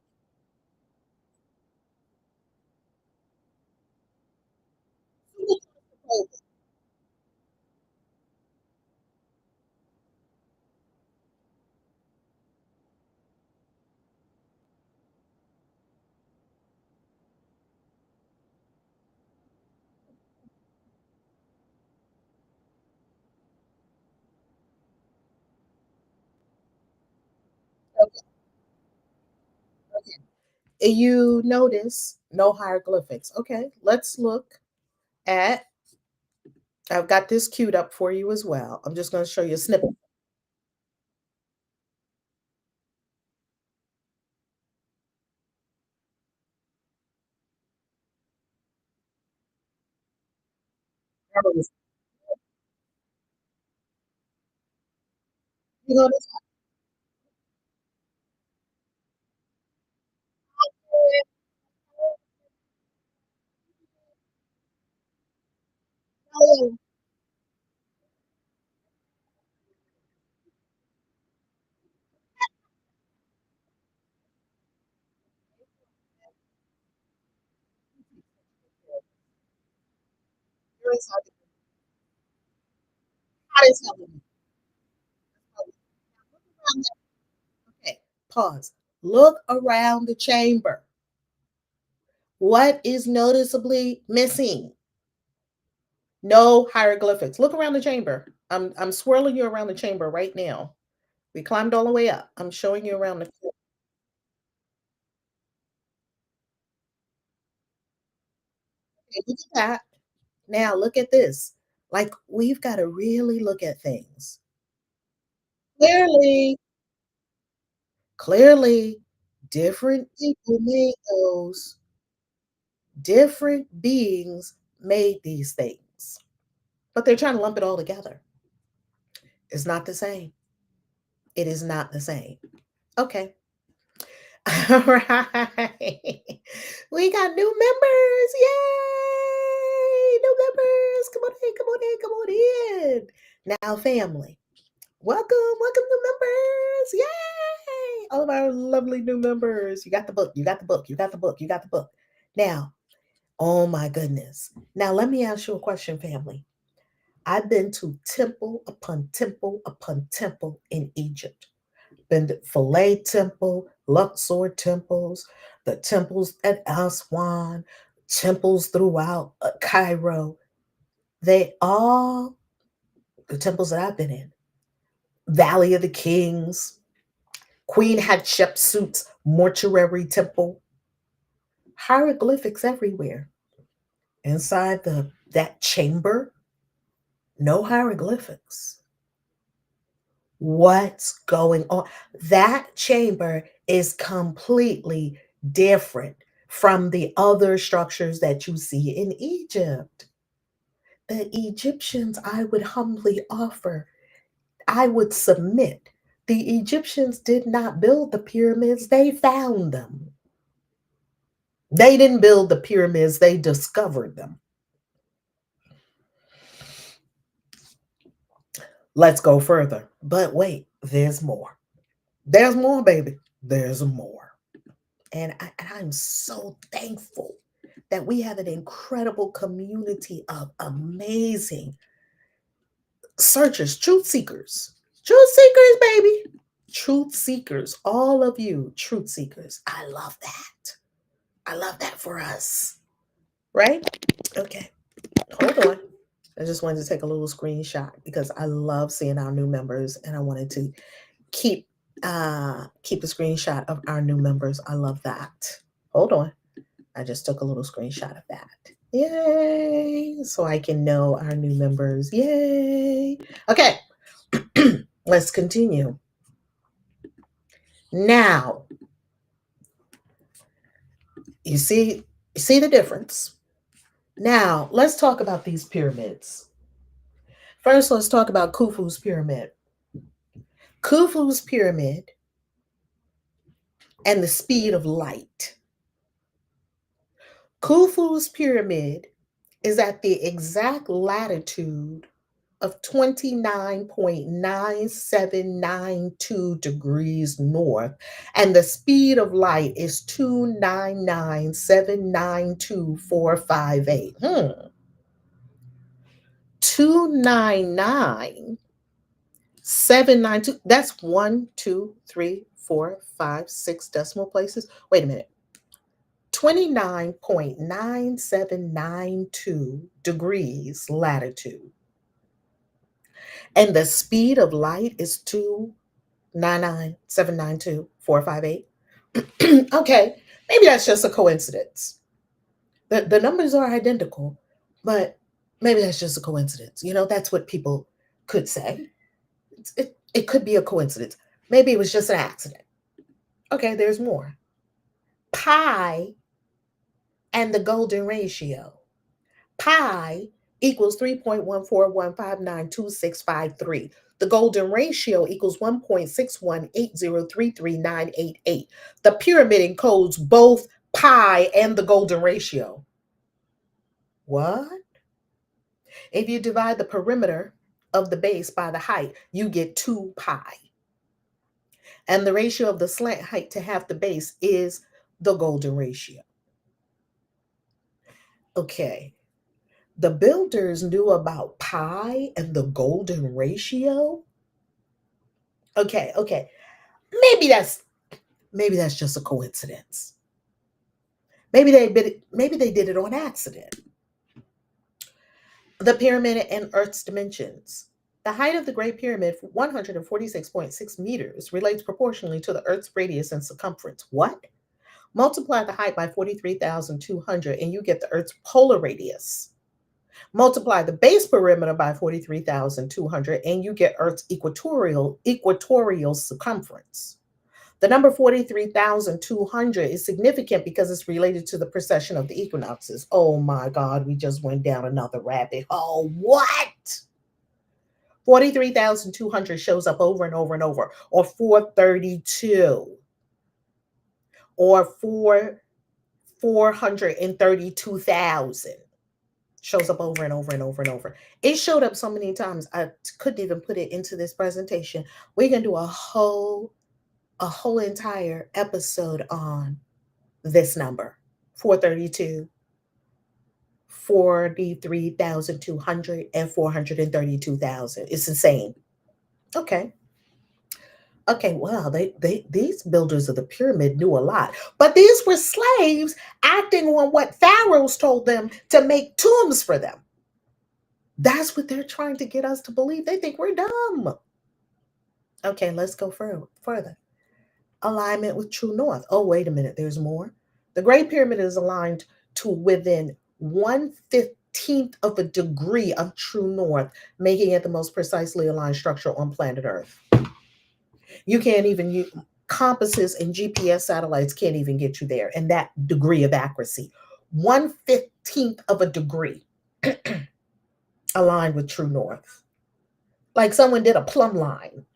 Speaker 1: Okay, okay. You notice no hieroglyphics. Okay, let's look at. I've got this queued up for you as well. I'm just going to show you a snippet. You notice? Okay, pause. Look around the chamber. What is noticeably missing? No hieroglyphics. Look around the chamber. I'm swirling you around the chamber right now. We climbed all the way up. I'm showing you around the. Okay, look at that. Now look at this. Like we've got to really look at things. Clearly, clearly, different people made those. Different beings made these things, but they're trying to lump it all together. It's not the same. It is not the same. Okay. All right. We got new members. Yay! New members. Come on in, come on in, come on in. Now, family. Welcome, new members. Yay! All of our lovely new members. You got the book. You got the book. You got the book. You got the book. Now, oh my goodness. Now, let me ask you a question, family. I've been to temple upon temple in Egypt. Been to Philae Temple, Luxor temples, the temples at Aswan, temples throughout Cairo. They all, the temples that I've been in, Valley of the Kings, Queen Hatshepsut's mortuary temple, hieroglyphics everywhere. Inside the that chamber, no hieroglyphics. What's going on? That chamber is completely different from the other structures that you see in Egypt. The Egyptians, I would humbly offer, I would submit, the Egyptians did not build the pyramids, they found them. They didn't build the pyramids, they discovered them. Let's go further. But wait, there's more. There's more, baby. There's more. And I'm so thankful that we have an incredible community of amazing searchers, truth seekers, baby, truth seekers, all of you truth seekers. I love that. I love that for us, right? Okay, hold on. I just wanted to take a little screenshot because I love seeing our new members, and I wanted to keep keep a screenshot of our new members. I love that. Hold on. I just took a little screenshot of that. Yay! So I can know our new members. Yay! Okay, let's continue. Now, you see the difference. Now, let's talk about these pyramids. First, let's talk about Khufu's pyramid. Khufu's pyramid and the speed of light. Khufu's pyramid is at the exact latitude of 29.9792 degrees north, and the speed of light is 299,792,458. 299,792. That's 1, 2, 3, 4, 5, 6 decimal places. Wait a minute. 29.9792 degrees latitude. And the speed of light is 299,792,458. Okay, maybe that's just a coincidence. The numbers are identical, but maybe that's just a coincidence. That's what people could say. It could be a coincidence. Maybe it was just an accident. Okay, there's more. Pi and the golden ratio. Pi equals 3.141592653. The golden ratio equals 1.618033988. The pyramid encodes both pi and the golden ratio. What? If you divide the perimeter of the base by the height, you get 2 pi. And the ratio of the slant height to half the base is the golden ratio. Okay. The builders knew about pi and the golden ratio. Okay. Maybe that's just a coincidence. Maybe they did it on accident. The pyramid and Earth's dimensions. The height of the Great Pyramid, 146.6 meters, relates proportionally to the Earth's radius and circumference. What? Multiply the height by 43,200 and you get the Earth's polar radius. Multiply the base perimeter by 43,200 and you get Earth's equatorial circumference. The number 43,200 is significant because it's related to the precession of the equinoxes. Oh my God, we just went down another rabbit hole. What? 43,200 shows up over and over and over, or 432, or 432,000. Shows up over and over and over and over. It showed up so many times I couldn't even put it into this presentation. We're gonna do a whole entire episode on this number, 432, 43,200, and 432,000. It's insane. Okay, wow, these builders of the pyramid knew a lot, but these were slaves acting on what pharaohs told them to make tombs for them. That's what they're trying to get us to believe. They think we're dumb. Okay, let's go further. Alignment with true north. Oh, wait a minute, there's more. The Great Pyramid is aligned to within 1/15th of a degree of true north, making it the most precisely aligned structure on planet Earth. You can't even use compasses, and GPS satellites can't even get you there in that degree of accuracy. 1/15th of a degree aligned with true north. Like someone did a plumb line.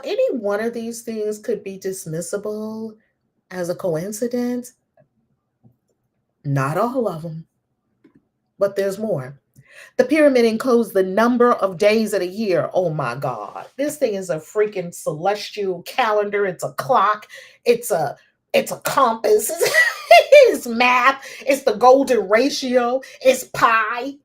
Speaker 1: Any one of these things could be dismissible as a coincidence. Not all of them, but there's more. The pyramid encodes the number of days of the year. Oh my God. This thing is a freaking celestial calendar. It's a clock. It's a compass. It's math. It's the golden ratio. It's pi.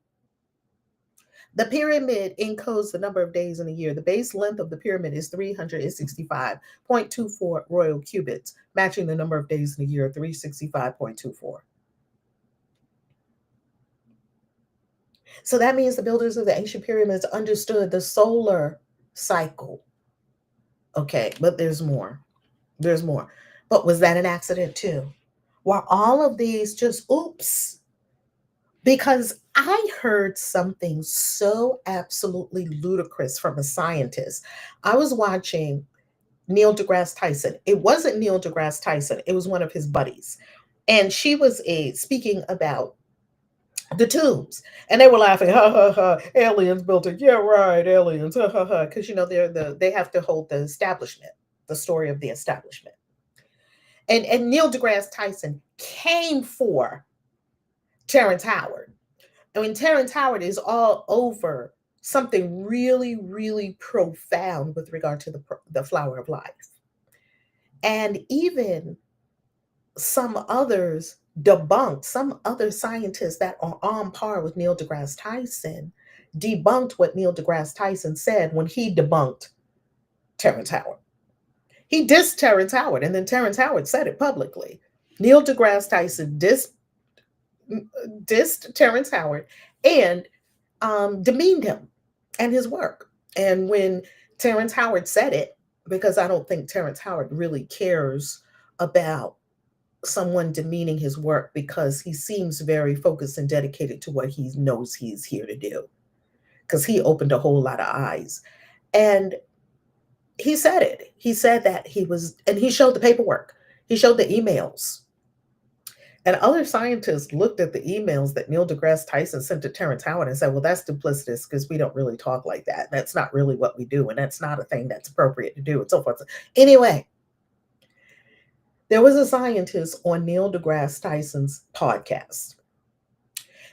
Speaker 1: The pyramid encodes the number of days in a year. The base length of the pyramid is 365.24 royal cubits, matching the number of days in a year, 365.24. So that means the builders of the ancient pyramids understood the solar cycle. Okay, but there's more. There's more. But was that an accident too? Were all of these just oops? Because I heard something so absolutely ludicrous from a scientist. I was watching Neil deGrasse Tyson. It wasn't Neil deGrasse Tyson, it was one of his buddies. And she was speaking about the tombs. And they were laughing, ha ha ha, aliens built it. Yeah, right, aliens, ha ha ha. Because they have to hold the establishment, the story of the establishment. And Neil deGrasse Tyson came for Terrence Howard. I mean, Terrence Howard is all over something really, really profound with regard to the flower of life. And even some others debunked, some other scientists that are on par with Neil deGrasse Tyson debunked what Neil deGrasse Tyson said when he debunked Terrence Howard. He dissed Terrence Howard, and then Terrence Howard said it publicly. Neil deGrasse Tyson dissed Terrence Howard and demeaned him and his work. And when Terrence Howard said it, because I don't think Terrence Howard really cares about someone demeaning his work, because he seems very focused and dedicated to what he knows he's here to do, because he opened a whole lot of eyes. And he said it. He said that he was, and he showed the paperwork, he showed the emails. And other scientists looked at the emails that Neil deGrasse Tyson sent to Terrence Howard and said, well, that's duplicitous because we don't really talk like that. That's not really what we do. And that's not a thing that's appropriate to do, and so forth. Anyway, there was a scientist on Neil deGrasse Tyson's podcast.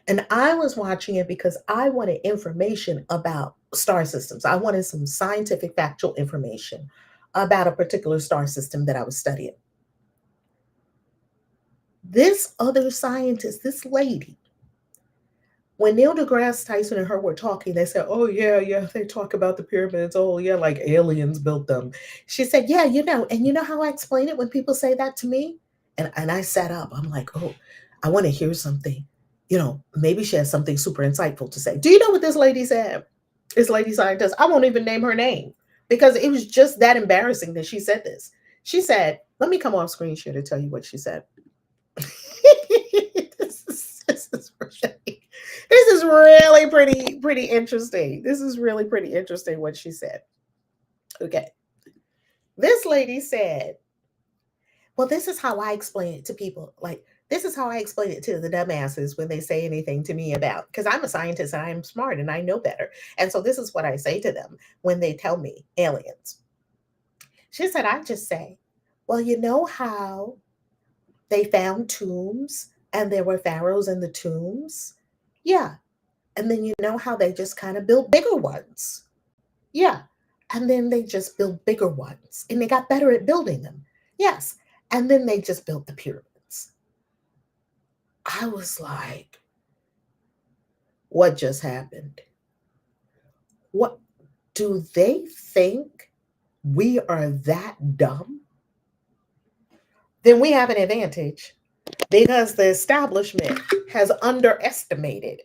Speaker 1: And I was watching it because I wanted information about star systems. I wanted some scientific, factual information about a particular star system that I was studying. This other scientist, this lady, when Neil deGrasse Tyson and her were talking, they said, oh, yeah, yeah, they talk about the pyramids. Oh, yeah, like aliens built them. She said, yeah, and you know how I explain it when people say that to me? And I sat up. I'm like, oh, I want to hear something. Maybe she has something super insightful to say. Do you know what this lady said? This lady scientist, I won't even name her name because it was just that embarrassing that she said this. She said, let me come off screen share to tell you what she said. This is really pretty interesting. This is really pretty interesting what she said. Okay. This lady said, well, this is how I explain it to people. Like, this is how I explain it to the dumbasses when they say anything to me about, because I'm a scientist and I'm smart and I know better. And so this is what I say to them when they tell me aliens. She said, I just say, well, you know how they found tombs and there were pharaohs in the tombs? Yeah. And then you know how they just kind of built bigger ones? Yeah. And then they just built bigger ones and they got better at building them. Yes. And then they just built the pyramids. I was like, what just happened? What do they think we are that dumb? Then we have an advantage because the establishment has underestimated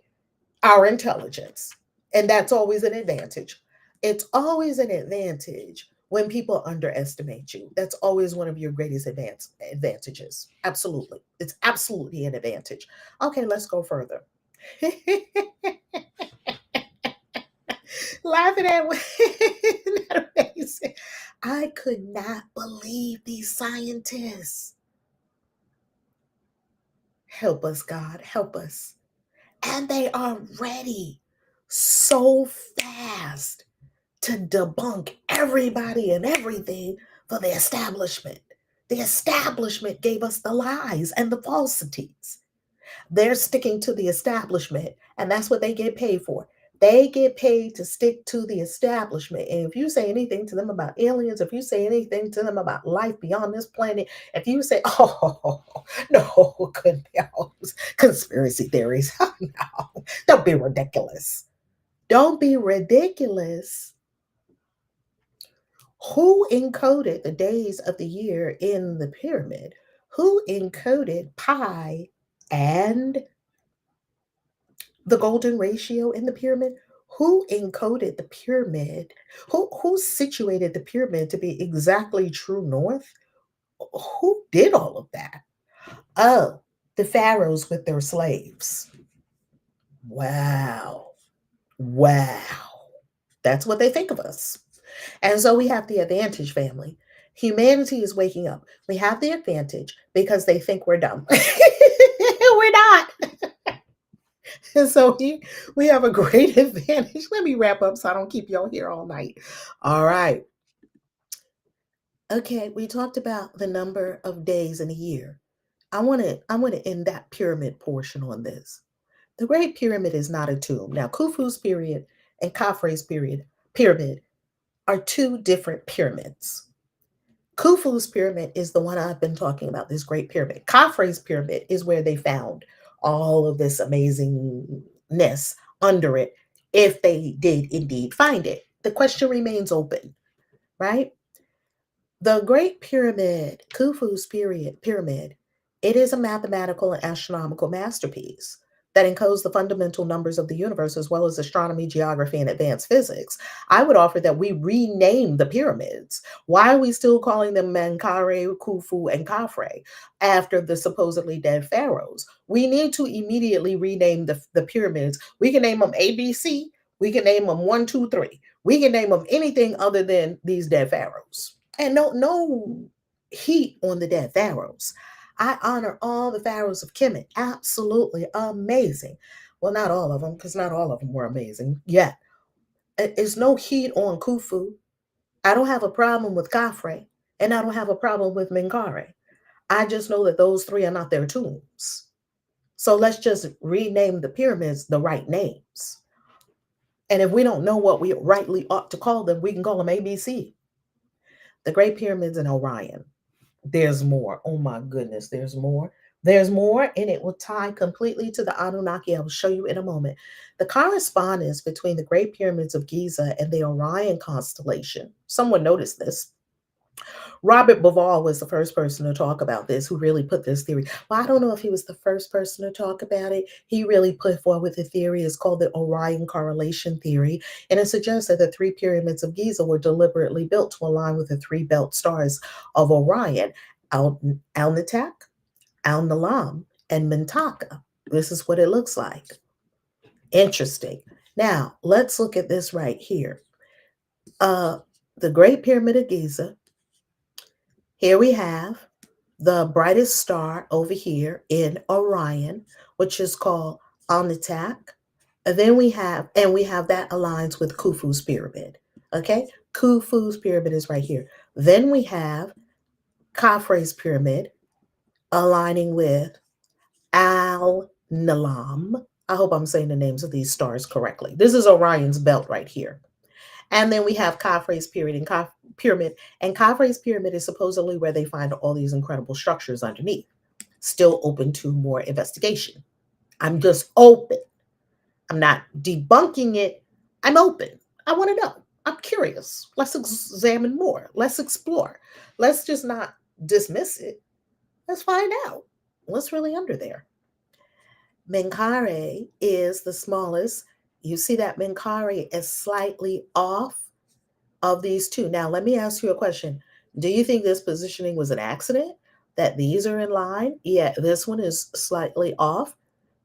Speaker 1: our intelligence. And that's always an advantage. It's always an advantage when people underestimate you. That's always one of your greatest advantages. Absolutely. It's absolutely an advantage. Okay, let's go further. Laughing at that amazing. I could not believe these scientists. Help us, God, help us. And they are ready so fast to debunk everybody and everything for the establishment. The establishment gave us the lies and the falsities. They're sticking to the establishment, and that's what they get paid for. They get paid to stick to the establishment. And if you say anything to them about aliens, if you say anything to them about life beyond this planet, if you say, oh, no, couldn't be all conspiracy theories. No, don't be ridiculous. Don't be ridiculous. Who encoded the days of the year in the pyramid? Who encoded pi and the golden ratio in the pyramid? Who encoded the pyramid? Who situated the pyramid to be exactly true north? Who did all of that? Oh, the pharaohs with their slaves. Wow. Wow. That's what they think of us. And so we have the advantage, family. Humanity is waking up. We have the advantage because they think we're dumb. We're not. And so we have a great advantage. Let me wrap up so I don't keep y'all here all night. All right. Okay, we talked about the number of days in a year. I want to end that pyramid portion on this. The Great Pyramid is not a tomb. Now, Khufu's period and Khafre's pyramid are two different pyramids. Khufu's pyramid is the one I've been talking about, this Great Pyramid. Khafre's pyramid is where they found all of this amazingness under it, if they did indeed find it. The question remains open, right? The Great Pyramid, Khufu's pyramid, it is a mathematical and astronomical masterpiece that encodes the fundamental numbers of the universe as well as astronomy, geography, and advanced physics. I would offer that we rename the pyramids. Why are we still calling them Menkaure, Khufu, and Khafre after the supposedly dead pharaohs? We need to immediately rename the pyramids. We can name them ABC. We can name them 1, 2, 3. We can name them anything other than these dead pharaohs. And no heat on the dead pharaohs. I honor all the pharaohs of Kemet. Absolutely amazing. Well, not all of them, because not all of them were amazing yet. There's no heat on Khufu. I don't have a problem with Khafre, and I don't have a problem with Menkaure. I just know that those three are not their tombs. So let's just rename the pyramids the right names. And if we don't know what we rightly ought to call them, we can call them ABC. The Great Pyramids in Orion. There's more. Oh my goodness, there's more. There's more, and it will tie completely to the Anunnaki. I will show you in a moment. The correspondence between the Great Pyramids of Giza and the Orion constellation. Someone noticed this. Robert Bauval was the first person to talk about this, who really put this theory. Well, I don't know if he was the first person to talk about it. He really put forward the theory. It's called the Orion correlation theory, and it suggests that the three pyramids of Giza were deliberately built to align with the three belt stars of Orion: Alnitak, Al-Nalam, and Mintaka. This is what it looks like. Interesting. Now, let's look at this right here. The Great Pyramid of Giza. Here we have the brightest star over here in Orion, which is called Omnitak. And then we have that aligns with Khufu's pyramid. Okay, Khufu's pyramid is right here. Then we have Khafre's pyramid aligning with Al Nalam. I hope I'm saying the names of these stars correctly. This is Orion's belt right here. And then we have Khafre's pyramid, and Khafre's pyramid is supposedly where they find all these incredible structures underneath. Still open to more investigation. I'm just open. I'm not debunking it. I'm open. I want to know. I'm curious. Let's examine more. Let's explore. Let's just not dismiss it. Let's find out what's really under there. Menkaure is the smallest. You see that Menkaure is slightly off of these two. Now, let me ask you a question. Do you think this positioning was an accident? That these are in line? Yeah, this one is slightly off.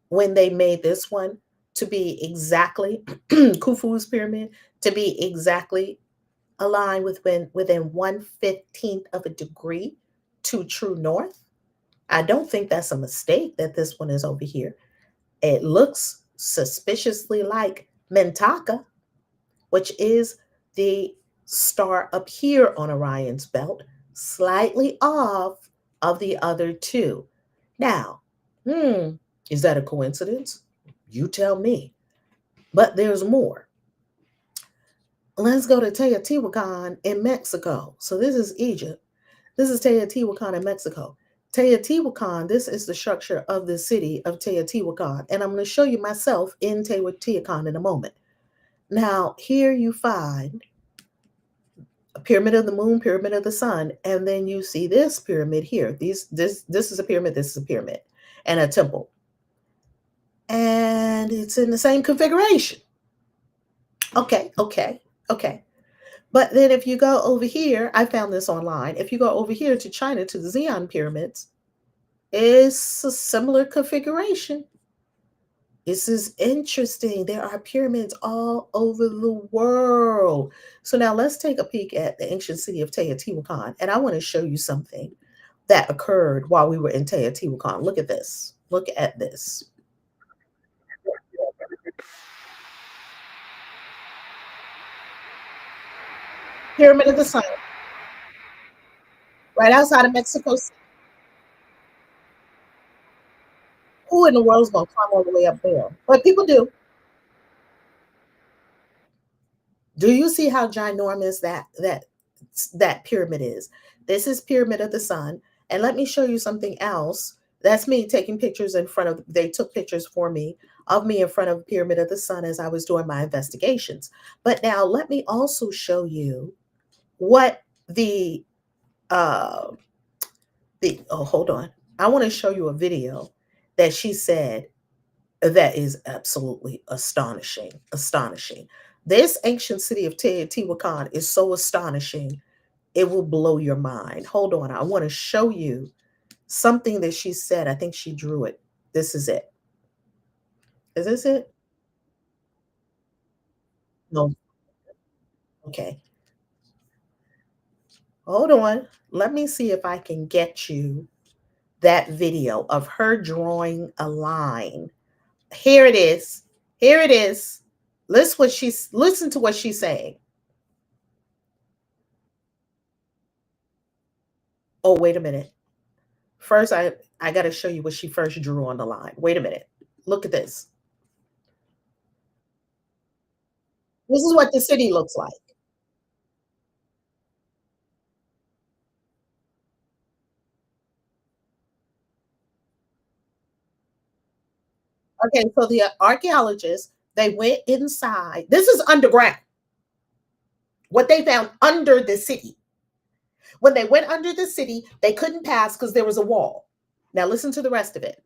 Speaker 1: When they made this one to be exactly Khufu's pyramid to be exactly aligned within 1/15th of a degree to true north. I don't think that's a mistake that this one is over here. It looks suspiciously like Mintaka, which is the star up here on Orion's belt, slightly off of the other two. Now, is that a coincidence? You tell me. But there's more. Let's go to Teotihuacan in Mexico. So this is Egypt. This is Teotihuacan in Mexico. Teotihuacan, this is the structure of the city of Teotihuacan. And I'm going to show you myself in Teotihuacan in a moment. Now, here you find a pyramid of the moon, pyramid of the sun, and then you see this pyramid here. This is a pyramid, this is a pyramid, and a temple. And it's in the same configuration. Okay. But then if you go over here, I found this online. If you go over here to China to the Xi'an pyramids, it's a similar configuration. This is interesting. There are pyramids all over the world. So now let's take a peek at the ancient city of Teotihuacan. And I want to show you something that occurred while we were in Teotihuacan. Look at this. Look at this. Pyramid of the Sun, right outside of Mexico City. Who in the world is going to climb all the way up there? But people do. Do you see how ginormous that pyramid is? This is Pyramid of the Sun, and let me show you something else. That's me taking pictures in front of. They took pictures for me of me in front of Pyramid of the Sun as I was doing my investigations. But now let me also show you what uh the oh hold on. I want to show you a video that she said that is absolutely astonishing. Astonishing. This ancient city of Teotihuacan is so astonishing, it will blow your mind. Hold on. I want to show you something that she said. I think she drew it. This is it. Is this it? No. Okay. Hold on. Let me see if I can get you that video of her drawing a line. Here it is. Here it is. Listen to what she's saying. Oh, wait a minute. First, I got to show you what she first drew on the line. Wait a minute. Look at this. This is what the city looks like. Okay, so the archaeologists, they went inside. This is underground. What they found under the city. When they went under the city, they couldn't pass because there was a wall. Now listen to the rest of it.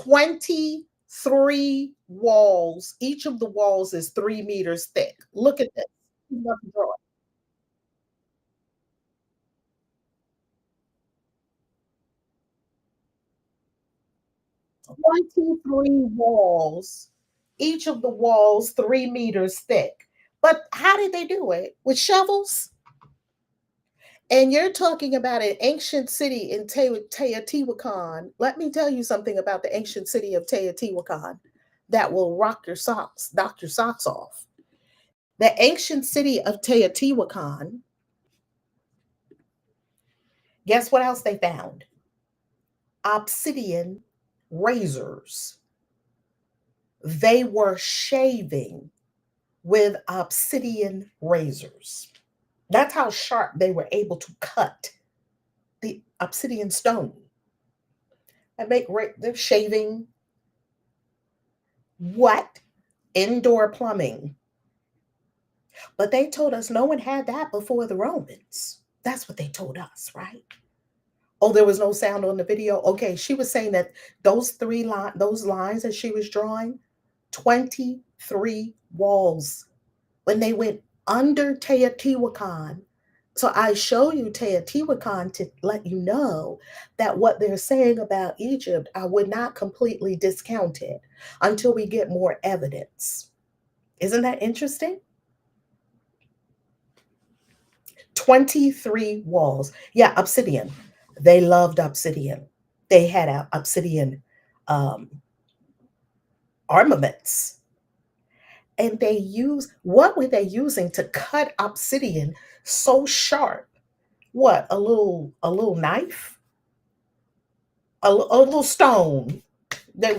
Speaker 1: 23 walls. Each of the walls is 3 meters thick. Look at this. 23 walls, each of the walls 3 meters thick. But how did they do it? With shovels? And you're talking about an ancient city in Teotihuacan. Let me tell you something about the ancient city of Teotihuacan that will knock your socks off. The ancient city of Teotihuacan, guess what else they found? Obsidian razors. They were shaving with obsidian razors. That's how sharp they were able to cut the obsidian stone. And they're shaving what? Indoor plumbing. But they told us no one had that before the Romans. That's what they told us, right? Oh, there was no sound on the video. Okay, she was saying that those lines that she was drawing, 23 walls when they went under Teotihuacan. So I show you Teotihuacan to let you know that what they're saying about Egypt, I would not completely discount it until we get more evidence. Isn't that interesting? 23 walls. Yeah, obsidian. They loved obsidian. They had obsidian um, armaments. And what were they using to cut obsidian so sharp? What, a little knife? A little stone. They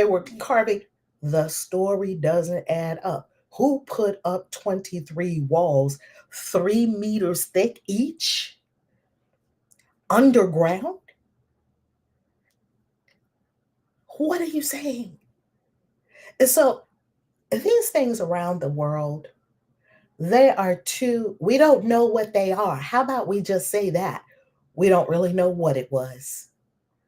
Speaker 1: were carving. The story doesn't add up. Who put up 23 walls 3 meters thick each underground? What are you saying? And so these things around the world, They are too, we don't know what they are. How about we just say that? We don't really know what it was.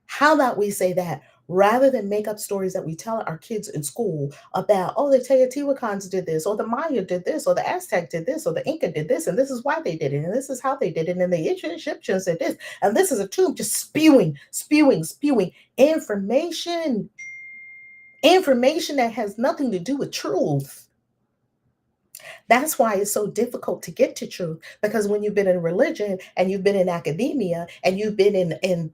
Speaker 1: How about we say that? Rather than make up stories that we tell our kids in school about, oh, the Teotihuacans did this, or the Maya did this, or the Aztec did this, or the Inca did this, and this is why they did it, and this is how they did it, and the Egyptians did this, and this is a tomb, just spewing, spewing, spewing information, information that has nothing to do with truth. That's why it's so difficult to get to truth, because when you've been in religion and you've been in academia and you've been in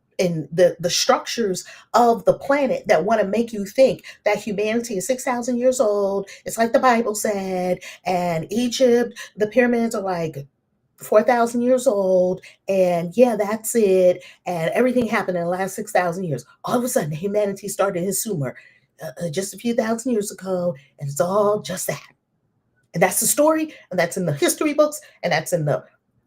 Speaker 1: the structures of the planet that want to make you think that humanity is 6,000 years old, it's like the Bible said, and Egypt, the pyramids are like 4,000 years old, and yeah, that's it, and everything happened in the last 6,000 years. All of a sudden, humanity started in Sumer just a few thousand years ago, and it's all just that. And that's the story, and that's in the history books, and that's in the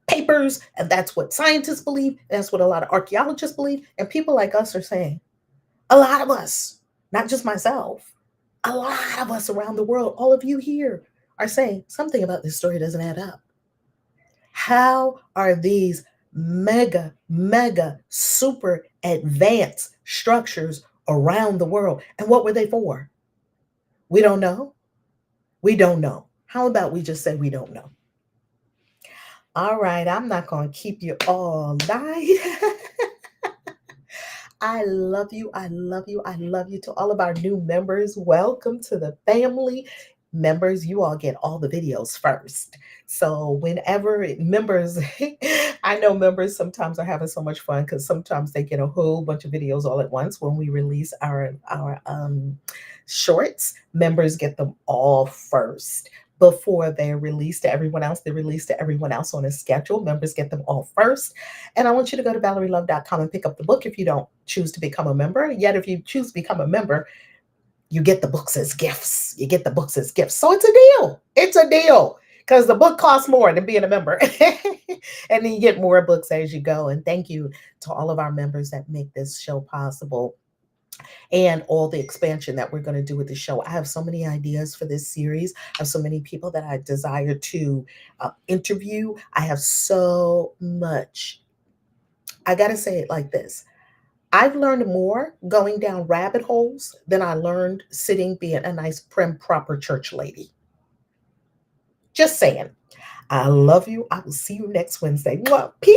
Speaker 1: papers, and that's what scientists believe, and that's what a lot of archaeologists believe. And people like us are saying, a lot of us, not just myself, a lot of us around the world, all of you here, are saying something about this story doesn't add up. How are these mega, mega, super advanced structures around the world? And what were they for? We don't know. We don't know. How about we just say we don't know? All right, I'm not going to keep you all night. I love you. I love you. I love you. To all of our new members, welcome to the family. Members, you all get all the videos first. So whenever members, I know members sometimes are having so much fun because sometimes they get a whole bunch of videos all at once when we release our shorts. Members get them all first before they're released to everyone else. They're released to everyone else on a schedule. Members get them all first. And I want you to go to ValerieLove.com and pick up the book if you don't choose to become a member. Yet, if you choose to become a member, you get the books as gifts. You get the books as gifts. So it's a deal. It's a deal because the book costs more than being a member. And then you get more books as you go. And thank you to all of our members that make this show possible and all the expansion that we're going to do with the show. I have so many ideas for this series. I have so many people that I desire to interview. I have so much. I got to say it like this. I've learned more going down rabbit holes than I learned sitting being a nice, prim, proper church lady. Just saying. I love you. I will see you next Wednesday. Peace.